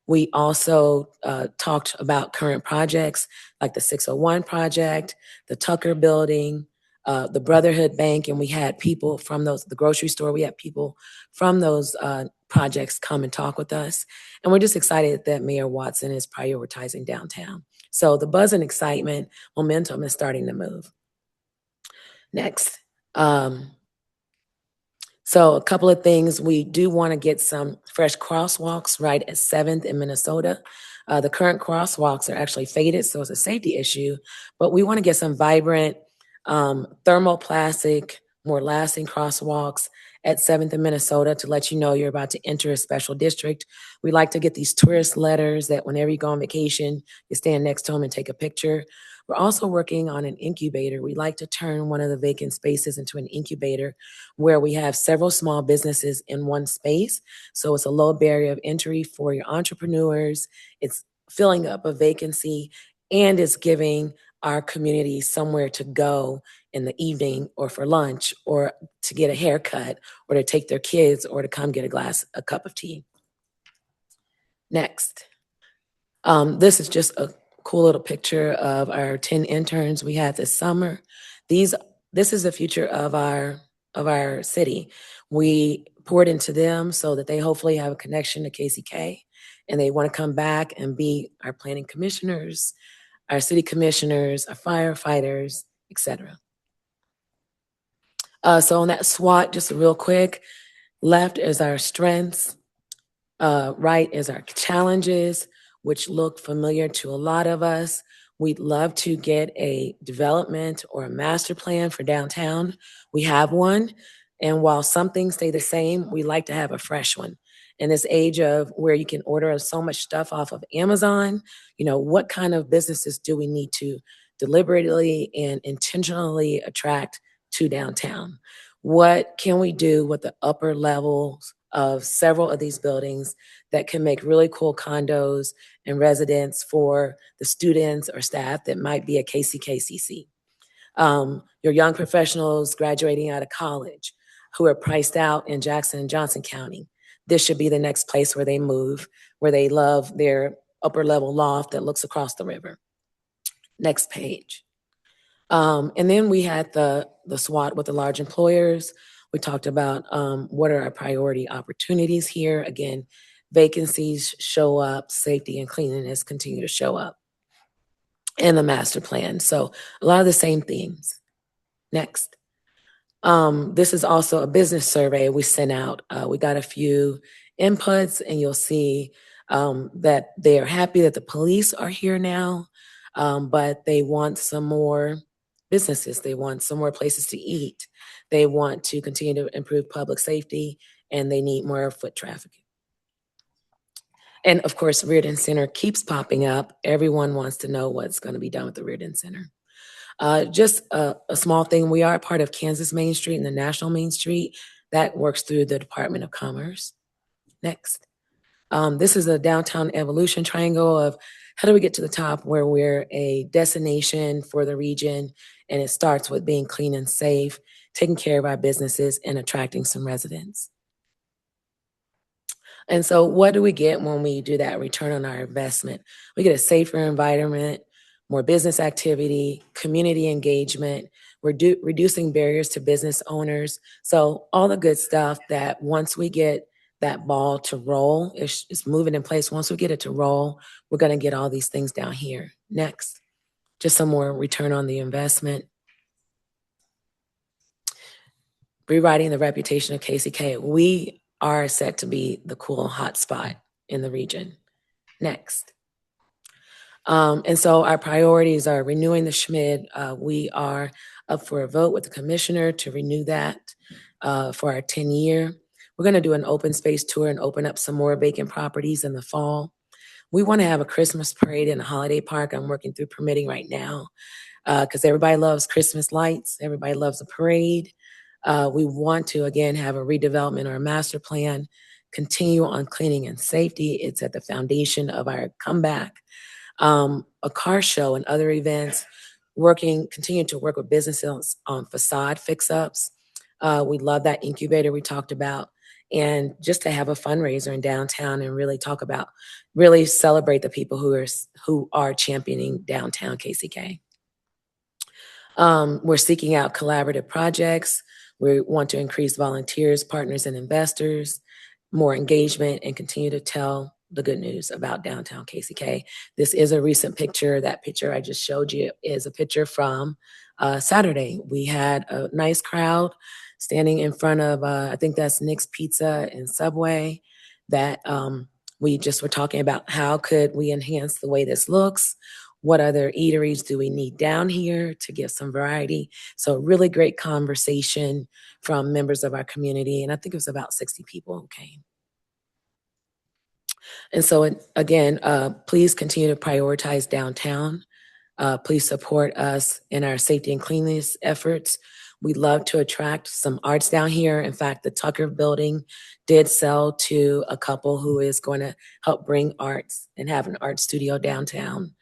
We also talked about current projects like the 601 project, the Tucker building, the Brotherhood Bank, and we had people from the grocery store, we had people from those projects come and talk with us. And we're just excited that Mayor Watson is prioritizing downtown. So the buzz and excitement, momentum is starting to move. Next. So a couple of things, we do want to get some fresh crosswalks right at 7th in Minnesota. The current crosswalks are actually faded, so it's a safety issue, but we want to get some vibrant thermoplastic, more lasting crosswalks at 7th in Minnesota to let you know you're about to enter a special district. We like to get these tourist letters that whenever you go on vacation, you stand next to them and take a picture. We're also working on an incubator. We like to turn one of the vacant spaces into an incubator where we have several small businesses in one space. So it's a low barrier of entry for your entrepreneurs. It's filling up a vacancy, and it's giving our community somewhere to go in the evening or for lunch or to get a haircut or to take their kids or to come get a cup of tea. Next. This is just a cool little picture of our 10 interns we had this summer. This is the future of our city. We poured into them so that they hopefully have a connection to KCK and they want to come back and be our planning commissioners, our city commissioners, our firefighters, etc. So on that SWOT, just real quick, left is our strengths, right is our challenges, which look familiar to a lot of us. We'd love to get a development or a master plan for downtown. We have one. And while some things stay the same, we like to have a fresh one. In this age of where you can order so much stuff off of Amazon, what kind of businesses do we need to deliberately and intentionally attract to downtown? What can we do with the upper levels of several of these buildings that can make really cool condos and residents for the students or staff that might be at KCKCC? Your young professionals graduating out of college who are priced out in Jackson and Johnson County. This should be the next place where they move, where they love their upper level loft that looks across the river. Next page. And then we had the SWOT with the large employers. We talked about what are our priority opportunities here. Again, vacancies show up, safety and cleanliness continue to show up. And the master plan. So a lot of the same themes. Next. This is also a business survey we sent out. We got a few inputs and you'll see that they are happy that the police are here now, but they want some more businesses. They want some more places to eat. They want to continue to improve public safety and they need more foot traffic. And of course, Reardon Center keeps popping up. Everyone wants to know what's going to be done with the Reardon Center. Just a small thing, we are a part of Kansas Main Street and the National Main Street. That works through the Department of Commerce. Next. This is a downtown evolution triangle of how do we get to the top where we're a destination for the region, and it starts with being clean and safe, taking care of our businesses, and attracting some residents. And so what do we get when we do that return on our investment? We get a safer environment, more business activity, community engagement. We're reducing barriers to business owners. So all the good stuff that once we get that ball to roll, it's moving in place. Once we get it to roll, we're going to get all these things down here. Next, just some more return on the investment. Rewriting the reputation of KCK. We are set to be the cool hot spot in the region. Next. And so our priorities are renewing the SHMID. We are up for a vote with the commissioner to renew that for our 10-year. We're going to do an open space tour and open up some more vacant properties in the fall. We want to have a Christmas parade in a holiday park. I'm working through permitting right now because everybody loves Christmas lights. Everybody loves a parade. We want to, again, have a redevelopment or a master plan, continue on cleaning and safety. It's at the foundation of our comeback. A car show and other events, continue to work with businesses on facade fix-ups. We love that incubator we talked about. And just to have a fundraiser in downtown and really celebrate the people who are championing downtown KCK. We're seeking out collaborative projects. We want to increase volunteers, partners, and investors, more engagement, and continue to tell the good news about downtown KCK. This is a recent picture. That picture I just showed you is a picture from Saturday. We had a nice crowd standing in front of, I think that's Nick's Pizza and Subway, that we just were talking about how could we enhance the way this looks? What other eateries do we need down here to give some variety? So really great conversation from members of our community. And I think it was about 60 people who came. And so again, please continue to prioritize downtown. Please support us in our safety and cleanliness efforts. We'd love to attract some arts down here. In fact, the Tucker building did sell to a couple who is going to help bring arts and have an art studio downtown.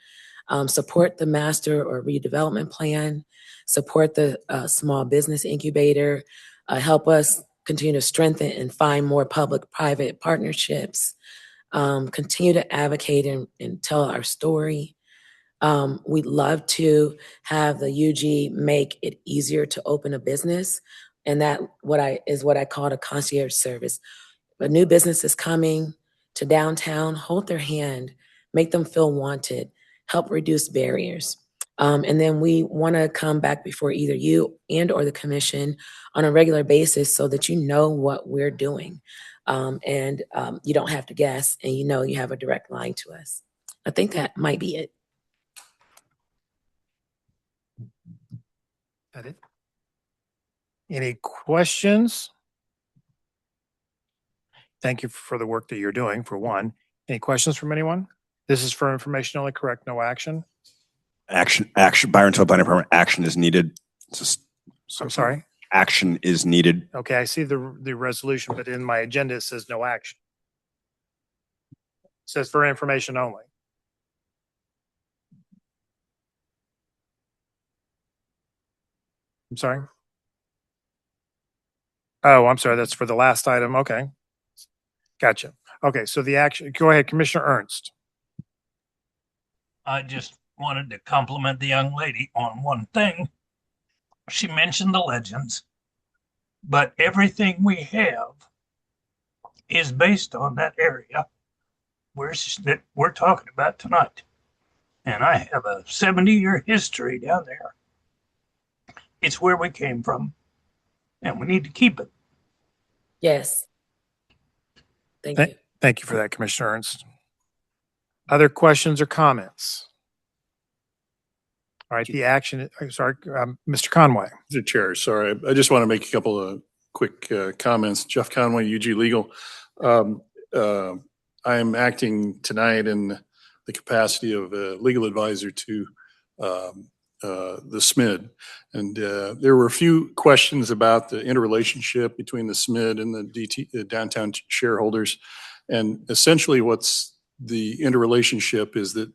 Support the master or redevelopment plan. Support the small business incubator. Help us continue to strengthen and find more public-private partnerships. Continue to advocate and tell our story. We'd love to have the UG make it easier to open a business. And that what I call a concierge service. A new business is coming to downtown, hold their hand, make them feel wanted, help reduce barriers. And then we want to come back before either you and or the commission on a regular basis so that you know what we're doing. And you don't have to guess, and you know you have a direct line to us. I think that might be it. That it? Any questions? Thank you for the work that you're doing, for one. Any questions from anyone? This is for information only, correct? No action? Action, Byron Todd Planning Department, action is needed. I'm sorry? Action is needed. Okay, I see the resolution, but in my agenda, it says no action. It says for information only. I'm sorry? Oh, I'm sorry. That's for the last item. Okay. Gotcha. Okay, so the action, go ahead, Commissioner Ernst. I just wanted to compliment the young lady on one thing. She mentioned the legends, but everything we have is based on that area that we're talking about tonight. And I have a 70-year history down there. It's where we came from, and we need to keep it. Yes. Thank you. Thank you for that, Commissioner Ernst. Other questions or comments? All right, the action, sorry, Mr. Conway. Mr. Chair, sorry, I just want to make a couple of quick comments. Jeff Conway, UG Legal. I am acting tonight in the capacity of a legal advisor to the SMID. And there were a few questions about the interrelationship between the SMID and the downtown shareholders. And essentially what's the interrelationship is that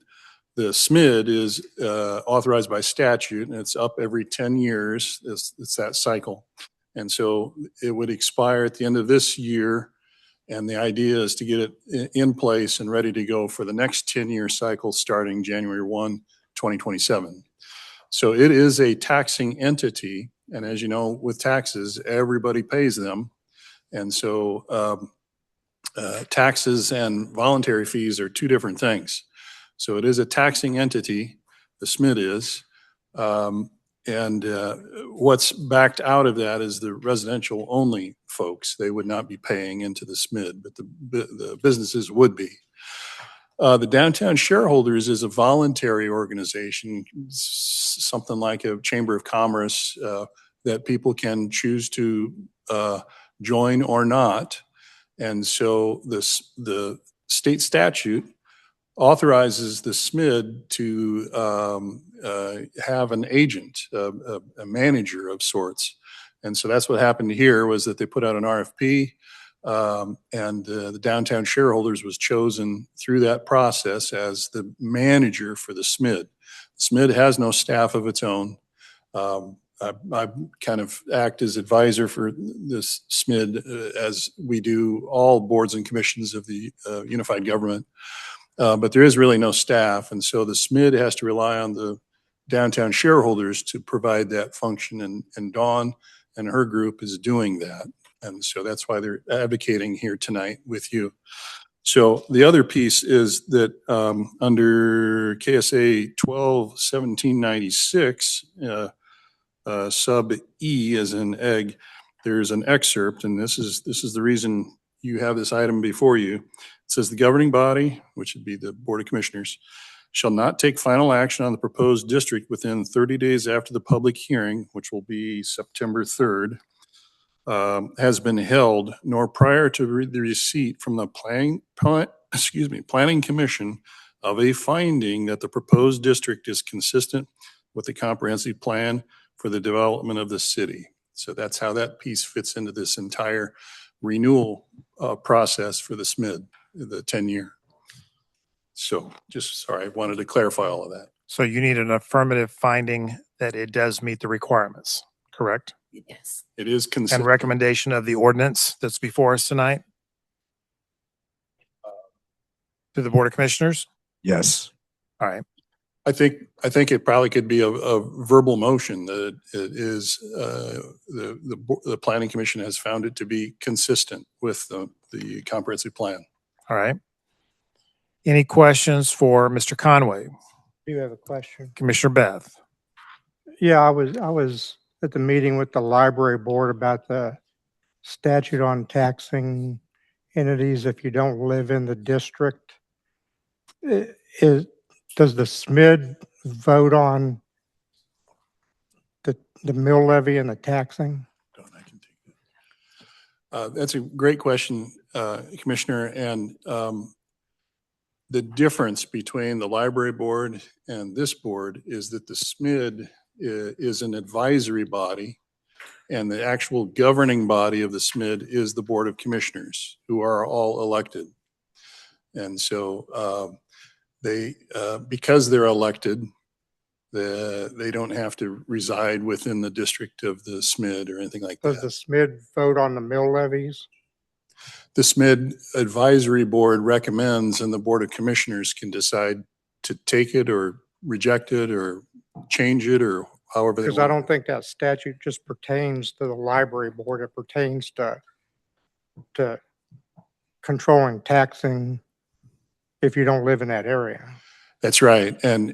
the SMID is authorized by statute, and it's up every 10 years. It's that cycle. And so it would expire at the end of this year. And the idea is to get it in place and ready to go for the next 10-year cycle starting January 1, 2027. So it is a taxing entity. And as you know, with taxes, everybody pays them. And so taxes and voluntary fees are two different things. So it is a taxing entity, the SMID is. And what's backed out of that is the residential only folks. They would not be paying into the SMID, but the businesses would be. The downtown shareholders is a voluntary organization, something like a chamber of commerce that people can choose to join or not. And so the state statute authorizes the SMID to have an agent, a manager of sorts. And so that's what happened here was that they put out an RFP and the downtown shareholders was chosen through that process as the manager for the SMID. SMID has no staff of its own. I kind of act as advisor for this SMID as we do all boards and commissions of the unified government. But there is really no staff. And so the SMID has to rely on the downtown shareholders to provide that function. And Dawn and her group is doing that. And so that's why they're advocating here tonight with you. So the other piece is that under KSA 12-1796, sub E as in egg, there's an excerpt, and this is the reason you have this item before you. It says the governing body, which would be the Board of Commissioners, shall not take final action on the proposed district within 30 days after the public hearing, which will be September 3rd, has been held, nor prior to the receipt from the Planning Commission of a finding that the proposed district is consistent with the comprehensive plan for the development of the city. So that's how that piece fits into this entire renewal process for the SMID, the 10-year. So just, sorry, I wanted to clarify all of that. So you need an affirmative finding that it does meet the requirements, correct? Yes. It is consistent. And recommendation of the ordinance that's before us tonight? To the Board of Commissioners? Yes. All right. I think it probably could be a verbal motion that it is, the planning commission has found it to be consistent with the comprehensive plan. All right. Any questions for Mr. Conway? Do you have a question? Commissioner Beth? Yeah, I was at the meeting with the library board about the statute on taxing entities if you don't live in the district. Does the SMID vote on the mill levy and the taxing? That's a great question, Commissioner. And the difference between the library board and this board is that the SMID is an advisory body, and the actual governing body of the SMID is the Board of Commissioners, who are all elected. And so because they're elected, they don't have to reside within the district of the SMID or anything like that. Does the SMID vote on the mill levies? The SMID advisory board recommends, and the Board of Commissioners can decide to take it or reject it or change it or however they want. Because I don't think that statute just pertains to the library board. It pertains to controlling taxing if you don't live in that area. That's right. And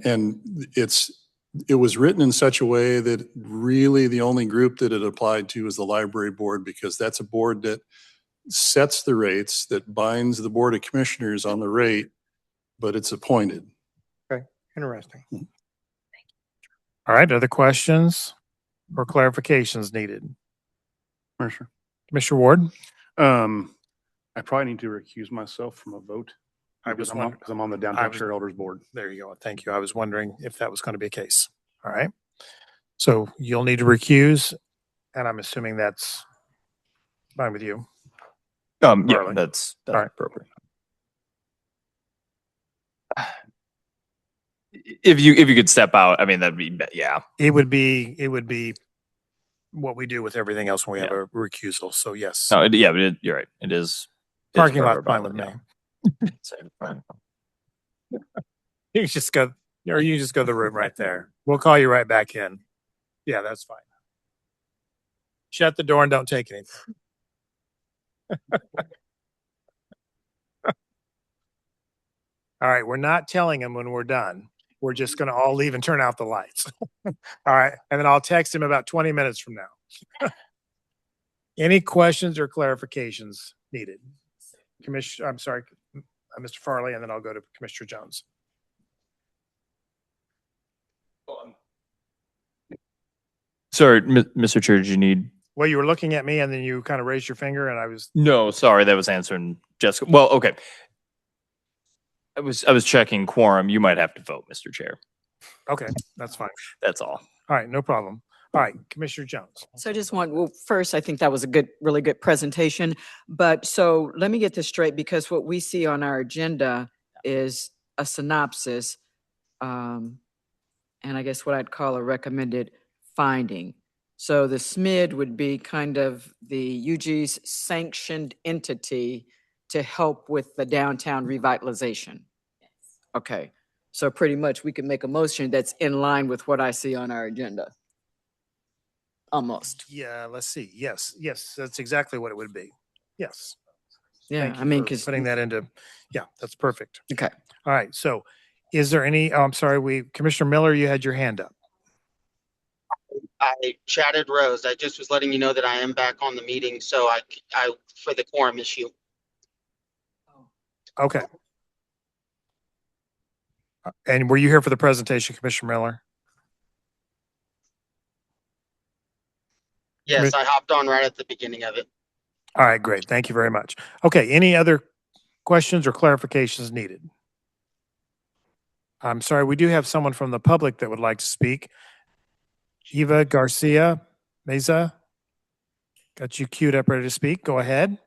it was written in such a way that really the only group that it applied to is the library board, because that's a board that sets the rates, that binds the Board of Commissioners on the rate, but it's appointed. Okay, interesting. All right, other questions or clarifications needed? Commissioner Ward? I probably need to recuse myself from a vote because I'm on the downtown shareholders board. There you go. Thank you. I was wondering if that was going to be a case. All right. So you'll need to recuse, and I'm assuming that's fine with you. Yeah, Harley. that's All right. appropriate. If you could step out, I mean, that'd be, yeah. It would be what we do with everything else when we have a recusal. So yes. No, but you're right. It is. Parking lot fine with me. Fine. You just go, or you just go to the room right there. We'll call you right back in. Yeah, that's fine. Shut the door and don't take anything. All right, we're not telling him when we're done. We're just going to all leave and turn out the lights. All right, and then I'll text him about 20 minutes from now. Any questions or clarifications needed? Commissioner, I'm sorry, Mr. Farley, and then I'll go to Commissioner Jones. Sorry, Mr. Chair, did you need? Well, you were looking at me and then you kind of raised your finger and I was. No, sorry, that was answering Jessica. Well, okay. I was checking quorum. You might have to vote, Mr. Chair. Okay, that's fine. That's all. All right, no problem. All right, Commissioner Jones. So I just well, first, I think that was a really good presentation. But so let me get this straight, because what we see on our agenda is a synopsis, and I guess what I'd call a recommended finding. So the SMID would be kind of the UG's sanctioned entity to help with the downtown revitalization. Yes. Okay. So pretty much we can make a motion that's in line with what I see on our agenda. Almost. Yeah, let's see. Yes, that's exactly what it would be. Yes. Yeah, I mean, because putting that into, yeah, that's perfect. Okay. All right. So is there any, I'm sorry, Commissioner Miller, you had your hand up. I chatted Rose. I just was letting you know that I am back on the meeting, so I for the quorum issue. Okay. And were you here for the presentation, Commissioner Miller? Yes, I hopped on right at the beginning of it. All right, great. Thank you very much. Okay, any other questions or clarifications needed? I'm sorry, we do have someone from the public that would like to speak. Eva Garcia Meza, got you queued up, ready to speak. Go ahead.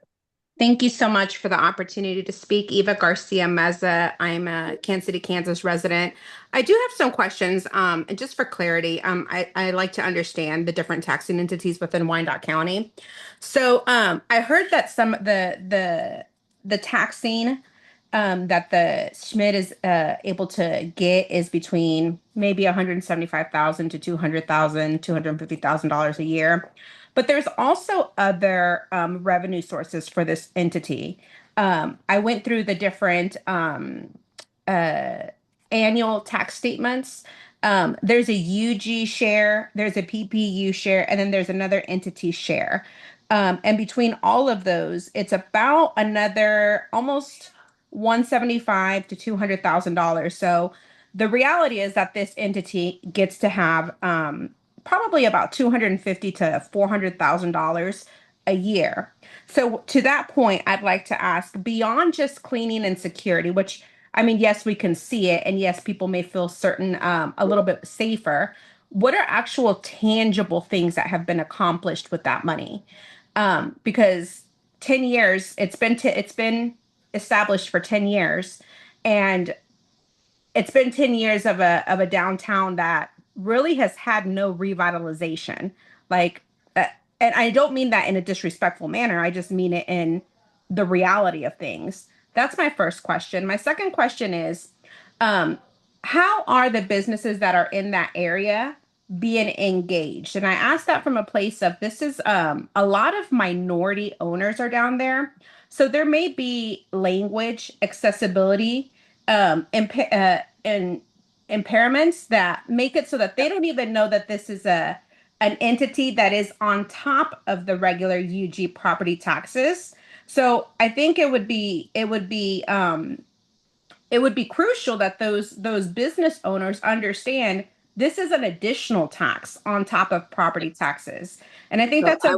Thank you so much for the opportunity to speak. Eva Garcia Meza. I'm a Kansas City, Kansas resident. I do have some questions, and just for clarity, I like to understand the different taxing entities within Wyandotte County. So I heard that some of the taxing that the Schmidt is able to get is between maybe $175,000 to $200,000, $250,000 a year. But there's also other revenue sources for this entity. I went through the different uh, annual tax statements. There's a UG share, there's a PPU share, and then there's another entity share. And between all of those, it's about another almost 175 to $200,000. So the reality is that this entity gets to have probably about 250 to $400,000 a year. So to that point, I'd like to ask, beyond just cleaning and security, which I mean, yes, we can see it, and yes, people may feel certain a little bit safer. What are actual tangible things that have been accomplished with that money? Because 10 years, it's been established for 10 years, and it's been 10 years of a downtown that really has had no revitalization. Like, and I don't mean that in a disrespectful manner. I just mean it in the reality of things. That's my first question. My second question is, um, how are the businesses that are in that area being engaged? And I ask that from a place of this is a lot of minority owners are down there. So there may be language, accessibility, and impairments that make it so that they don't even know that this is an entity that is on top of the regular UG property taxes. So I think it would be crucial that those business owners understand this is an additional tax on top of property taxes. And I think So that's a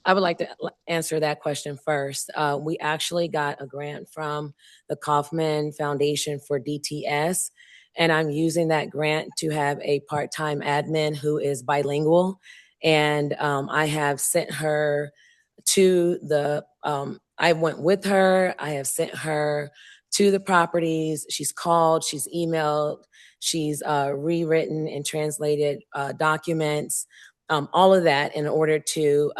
I would like to answer that question first. We actually got a grant from the Kauffman Foundation for DTS, and I'm using that grant to have a part-time admin who is bilingual. And I have sent her to the, I went with her, I have sent her to the properties. She's called, she's emailed, she's rewritten and translated documents. All of that in order to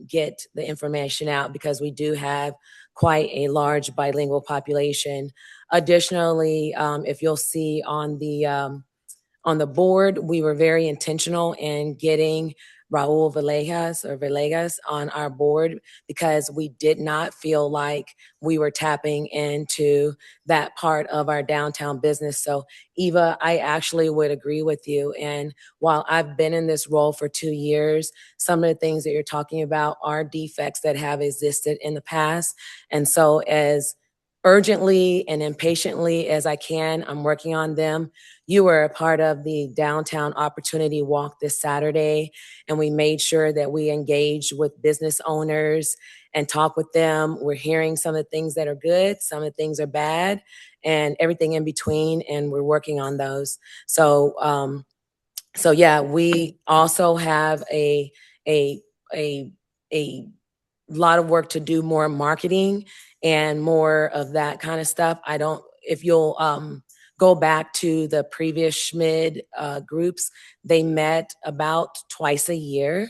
get the information out because we do have quite a large bilingual population. Additionally, if you'll see on the board, we were very intentional in getting Raul Villegas on our board because we did not feel like we were tapping into that part of our downtown business. So Eva, I actually would agree with you. And while I've been in this role for 2 years, some of the things that you're talking about are defects that have existed in the past. And so as urgently and impatiently as I can, I'm working on them. You were a part of the Downtown Opportunity Walk this Saturday, and we made sure that we engaged with business owners and talk with them. We're hearing some of the things that are good, some of the things are bad, and everything in between, and we're working on those. So yeah, we also have a lot of work to do, more marketing and more of that kind of stuff. If you'll go back to the previous Schmid groups, they met about twice a year.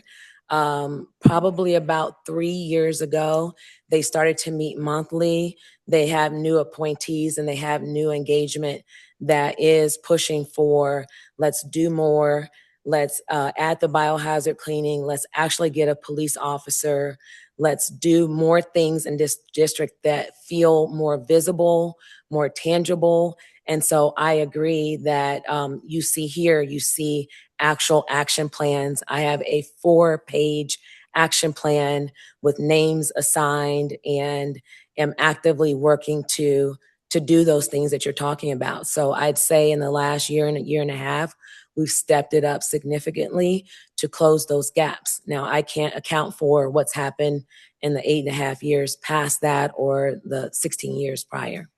Probably about 3 years ago, they started to meet monthly. They have new appointees and they have new engagement that is pushing for let's do more. Let's add the biohazard cleaning. Let's actually get a police officer. Let's do more things in this district that feel more visible, more tangible. And so I agree that you see actual action plans. I have a 4-page action plan with names assigned and am actively working to do those things that you're talking about. So I'd say in the last year and a half, we've stepped it up significantly to close those gaps. Now, I can't account for what's happened in the 8.5 years past that or the 16 years prior.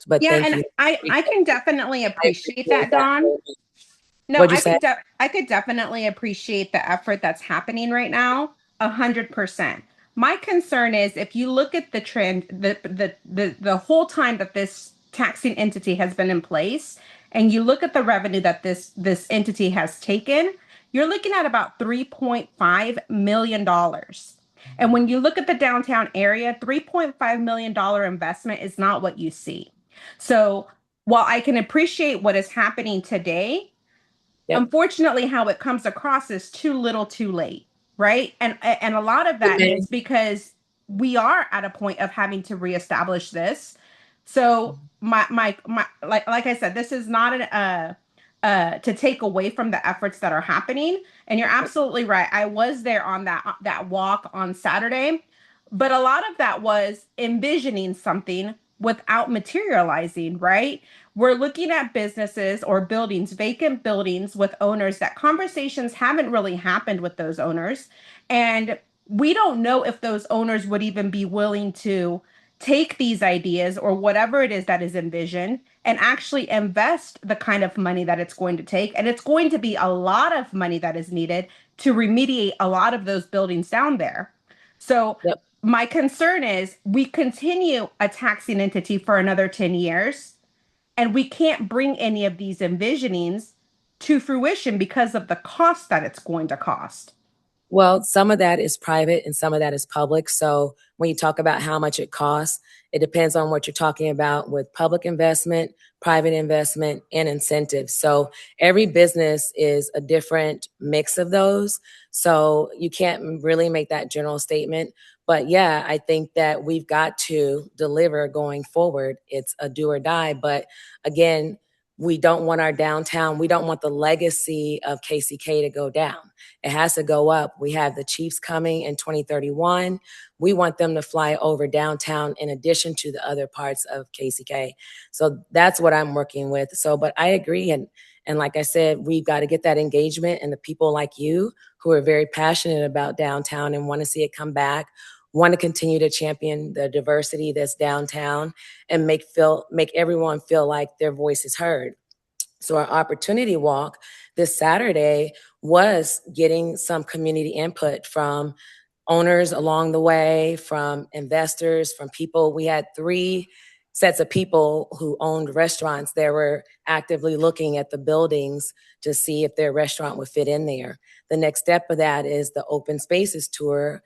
But yeah, thank and you. I can definitely appreciate that, Dawn. No, What'd you say? I could definitely appreciate the effort that's happening right now, 100%. My concern is if you look at the trend, the whole time that this taxing entity has been in place, and you look at the revenue that this entity has taken, you're looking at about $3.5 million. And when you look at the downtown area, $3.5 million investment is not what you see. So while I can appreciate what is happening today, unfortunately, how it comes across is too little too late, right? And a lot of that is because we are at a point of having to reestablish this. So my like I said, this is not to take away from the efforts that are happening. And you're absolutely right. I was there on that walk on Saturday, but a lot of that was envisioning something without materializing, right? We're looking at businesses or buildings, vacant buildings with owners that conversations haven't really happened with those owners. And we don't know if those owners would even be willing to take these ideas or whatever it is that is envisioned and actually invest the kind of money that it's going to take. And it's going to be a lot of money that is needed to remediate a lot of those buildings down there. So my concern is we continue a taxing entity for another 10 years, and we can't bring any of these envisionings to fruition because of the cost that it's going to cost. Well, some of that is private and some of that is public. So when you talk about how much it costs, it depends on what you're talking about with public investment, private investment, and incentives. So every business is a different mix of those. So you can't really make that general statement. But yeah, I think that we've got to deliver going forward. It's a do or die. But again, we don't want our downtown, we don't want the legacy of KCK to go down. It has to go up. We have the Chiefs coming in 2031. We want them to fly over downtown in addition to the other parts of KCK. So that's what I'm working with. So, but I agree. And like I said, we've got to get that engagement, and the people like you who are very passionate about downtown and want to see it come back, want to continue to champion the diversity that's downtown and make everyone feel like their voice is heard. So our opportunity walk this Saturday was getting some community input from owners along the way, from investors, from people. We had 3 sets of people who owned restaurants that were actively looking at the buildings to see if their restaurant would fit in there. The next step of that is the open spaces tour,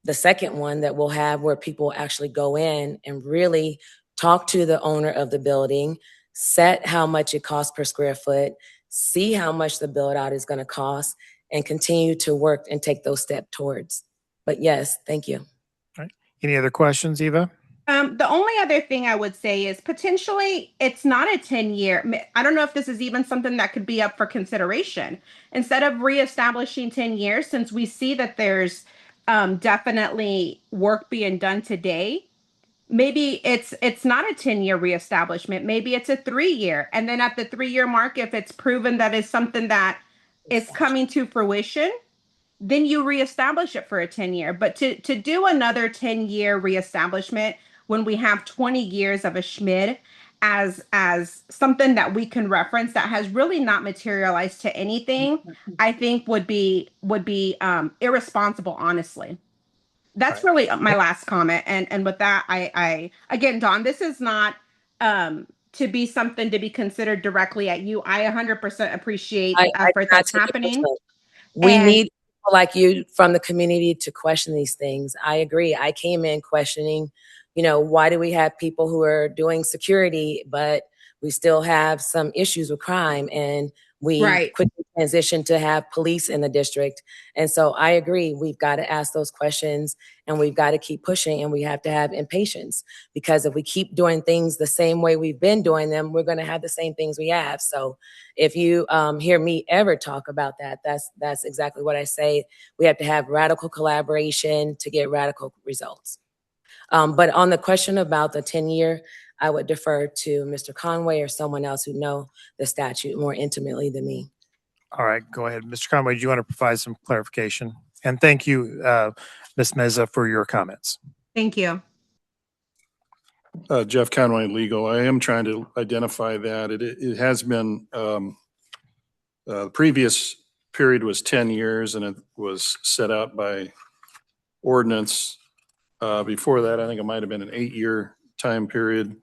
the second one that we'll have, where people actually go in and really talk to the owner of the building, set how much it costs per square foot, see how much the build out is going to cost, and continue to work and take those steps towards. But yes, thank you. All right. Any other questions, Eva? The only other thing I would say is potentially it's not a 10-year. I don't know if this is even something that could be up for consideration. Instead of reestablishing 10 years, since we see that there's definitely work being done today, maybe it's not a 10-year reestablishment. Maybe it's a 3-year. And then at the 3-year mark, if it's proven that is something that is coming to fruition, then you reestablish it for a 10-year. But to do another 10-year reestablishment when we have 20 years of a SCHMID as something that we can reference that has really not materialized to anything, I think would be irresponsible, honestly. That's really my last comment. And with that, I again, Dawn, this is not to be something to be considered directly at you. I 100% appreciate the effort that's happening. We need people like you from the community to question these things. I agree. I came in questioning, why do we have people who are doing security, but we still have some issues with crime, and we quickly transitioned to have police in the district. And so I agree, we've got to ask those questions, and we've got to keep pushing, and we have to have impatience, because if we keep doing things the same way we've been doing them, we're going to have the same things we have. So if you hear me ever talk about that, that's exactly what I say. We have to have radical collaboration to get radical results. But on the question about the 10-year, I would defer to Mr. Conway or someone else who know the statute more intimately than me. All right, go ahead. Mr. Conway, do you want to provide some clarification? And thank you, Ms. Meza, for your comments. Thank you. Jeff Conway, legal. I am trying to identify that. It has been, the previous period was 10 years, and it was set out by ordinance. Before that, I think it might have been an 8-year time period.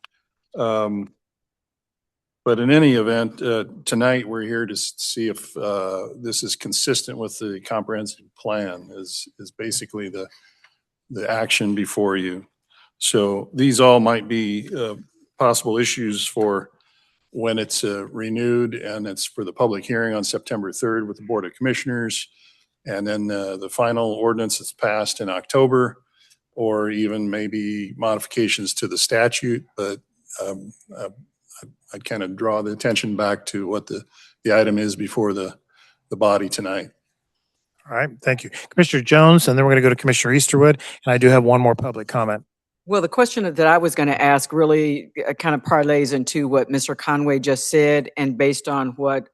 But in any event, tonight we're here to see if this is consistent with the comprehensive plan, is basically the action before you. So these all might be possible issues for when it's renewed, and it's for the public hearing on September 3rd with the Board of Commissioners. And then the final ordinance is passed in October, or even maybe modifications to the statute. But I'd kind of draw the attention back to what the item is before the body tonight. All right, thank you. Commissioner Jones, and then we're going to go to Commissioner Easterwood, and I do have one more public comment. Well, the question that I was going to ask really kind of parlays into what Mr. Conway just said and based on what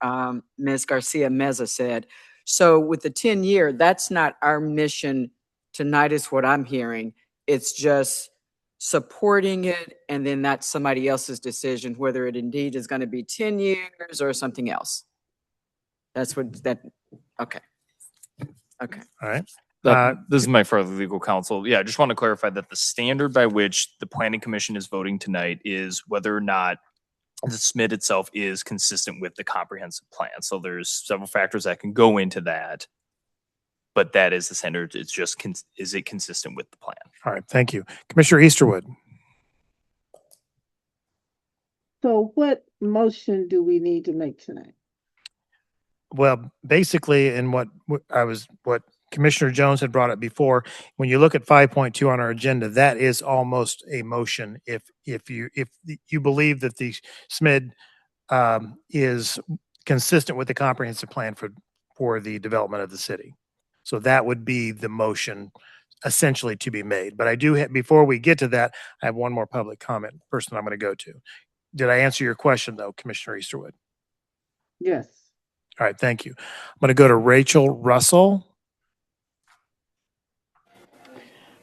Ms. Garcia Meza said. So with the 10-year, that's not our mission tonight is what I'm hearing. It's just supporting it, and then that's somebody else's decision, whether it indeed is going to be 10 years or something else. That's what that, okay. Okay. All right. This is my further legal counsel. Yeah, I just want to clarify that the standard by which the Planning Commission is voting tonight is whether or not the SMID itself is consistent with the comprehensive plan. So there's several factors that can go into that, but that is the standard. It's just, is it consistent with the plan? All right, thank you. Commissioner Easterwood. So what motion do we need to make tonight? Well, basically, in what Commissioner Jones had brought up before, when you look at 5.2 on our agenda, that is almost a motion. If you believe that the SMID is consistent with the comprehensive plan for the development of the city, so that would be the motion essentially to be made. But I do have, before we get to that, I have one more public comment person I'm going to go to. Did I answer your question though, Commissioner Easterwood? Yes. All right, thank you. I'm going to go to Rachel Russell.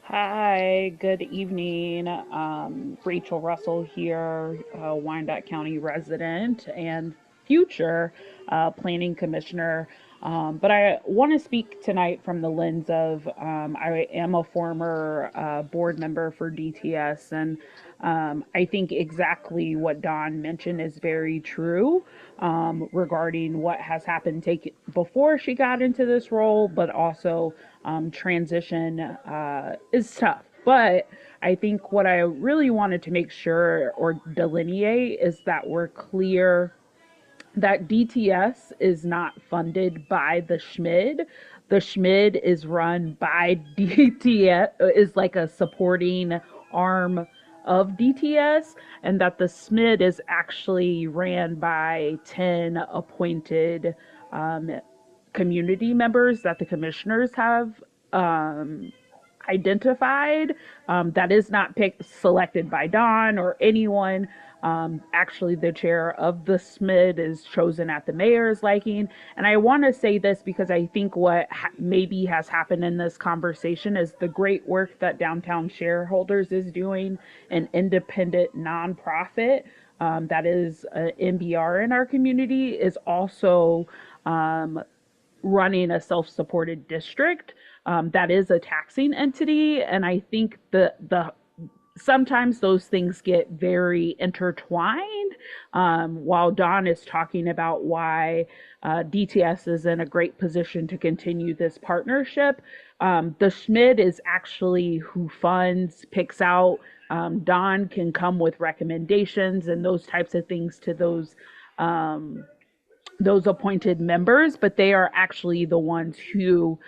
Hi, good evening. Rachel Russell here, Wyandotte County resident and future planning commissioner. But I want to speak tonight from the lens of I am a former board member for DTS, and I think exactly what Don mentioned is very true regarding what has happened before she got into this role, but also transition is tough. But I think what I really wanted to make sure or delineate is that we're clear that DTS is not funded by the SMID. The SMID is run by DTS, is like a supporting arm of DTS, and that the SMID is actually ran by 10 appointed community members that the commissioners have identified. That is not selected by Don or anyone. Actually, the chair of the SMID is chosen at the mayor's liking. And I want to say this because I think what maybe has happened in this conversation is the great work that Downtown Shareholders is doing, an independent nonprofit that is an MBR in our community, is also running a self-supported district that is a taxing entity. And I think the sometimes those things get very intertwined. While Don is talking about why DTS is in a great position to continue this partnership, the SMID is actually who funds, picks out. Don can come with recommendations and those types of things to those appointed members, but they are actually the ones who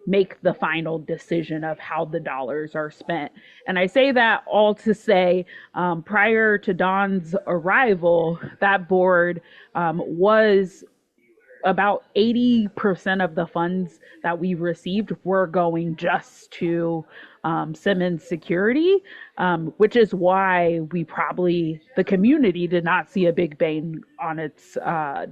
make the final decision of how the dollars are spent. And I say that all to say, prior to Don's arrival, that board was about 80% of the funds that we received were going just to Simmons Security, which is why the community did not see a big bang on its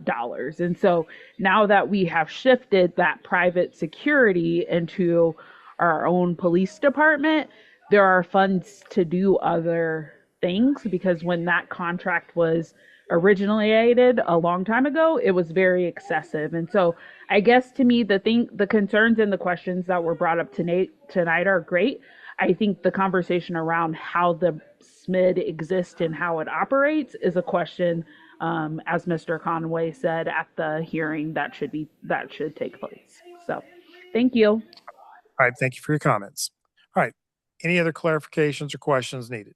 dollars. And so now that we have shifted that private security into our own police department, there are funds to do other things, because when that contract was originated a long time ago, it was very excessive. And so I guess to me, the concerns and the questions that were brought up tonight are great. I think the conversation around how the SMID exists and how it operates is a question, as Mr. Conway said at the hearing, that should take place. So thank you. All right, thank you for your comments. Any other clarifications or questions needed?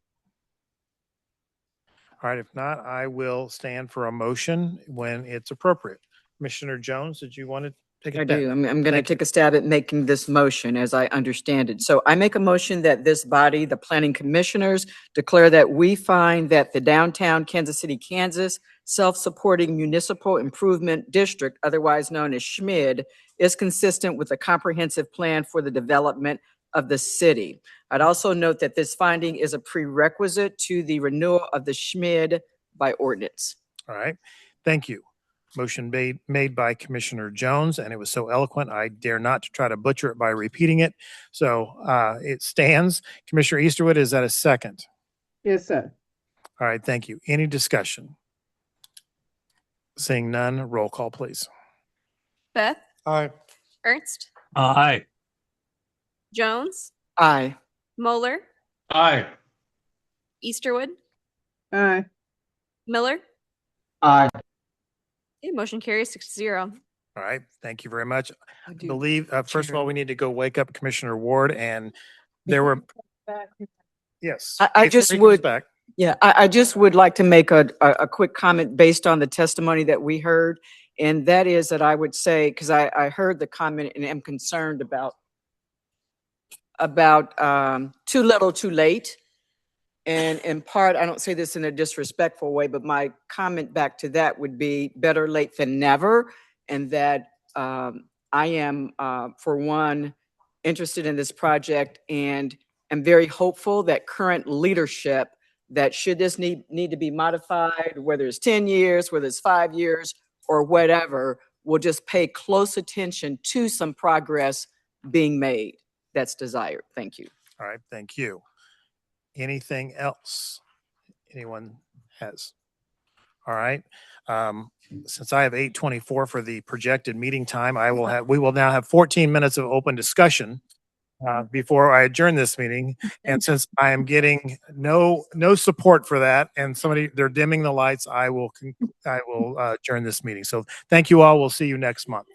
All right, if not, I will stand for a motion when it's appropriate. Commissioner Jones, did you want to take a I stab? do. I'm going to Thank you. take a stab at making this motion as I understand it. So I make a motion that this body, the planning commissioners, declare that we find that the downtown Kansas City, Kansas self-supporting municipal improvement district, otherwise known as SMID, is consistent with the comprehensive plan for the development of the city. I'd also note that this finding is a prerequisite to the renewal of the SMID by ordinance. All right, thank you. Motion made by Commissioner Jones, and it was so eloquent, I dare not to try to butcher it by repeating it. So it stands. Commissioner Easterwood, is that a second? Yes, sir. All right, thank you. Any discussion? Seeing none, roll call, please. Beth, Aye. Ernst, Aye. Jones, Aye. Moeller, Aye. Easterwood, Aye. Miller. Aye. Okay, motion carries 6-0. All right, thank you very much. I I do, believe, first of Chair. all, we need to go wake up Commissioner Ward, and there were, yes. I before just he comes would- back. Yeah, I just would like to make a quick comment based on the testimony that we heard. And that is that I would say, because I heard the comment and am concerned about too little, too late. And in part, I don't say this in a disrespectful way, but my comment back to that would be better late than never. And that I am, for one, interested in this project and am very hopeful that current leadership, that should this need to be modified, whether it's 10 years, whether it's 5 years or whatever, will just pay close attention to some progress being made that's desired. Thank you. All right, thank you. Anything else anyone has? All right. Since I have 8:24 for the projected meeting time, we will now have 14 minutes of open discussion before I adjourn this meeting. And since I am getting no support for that, and they're dimming the lights, I will adjourn this meeting. So thank you all. We'll see you next month.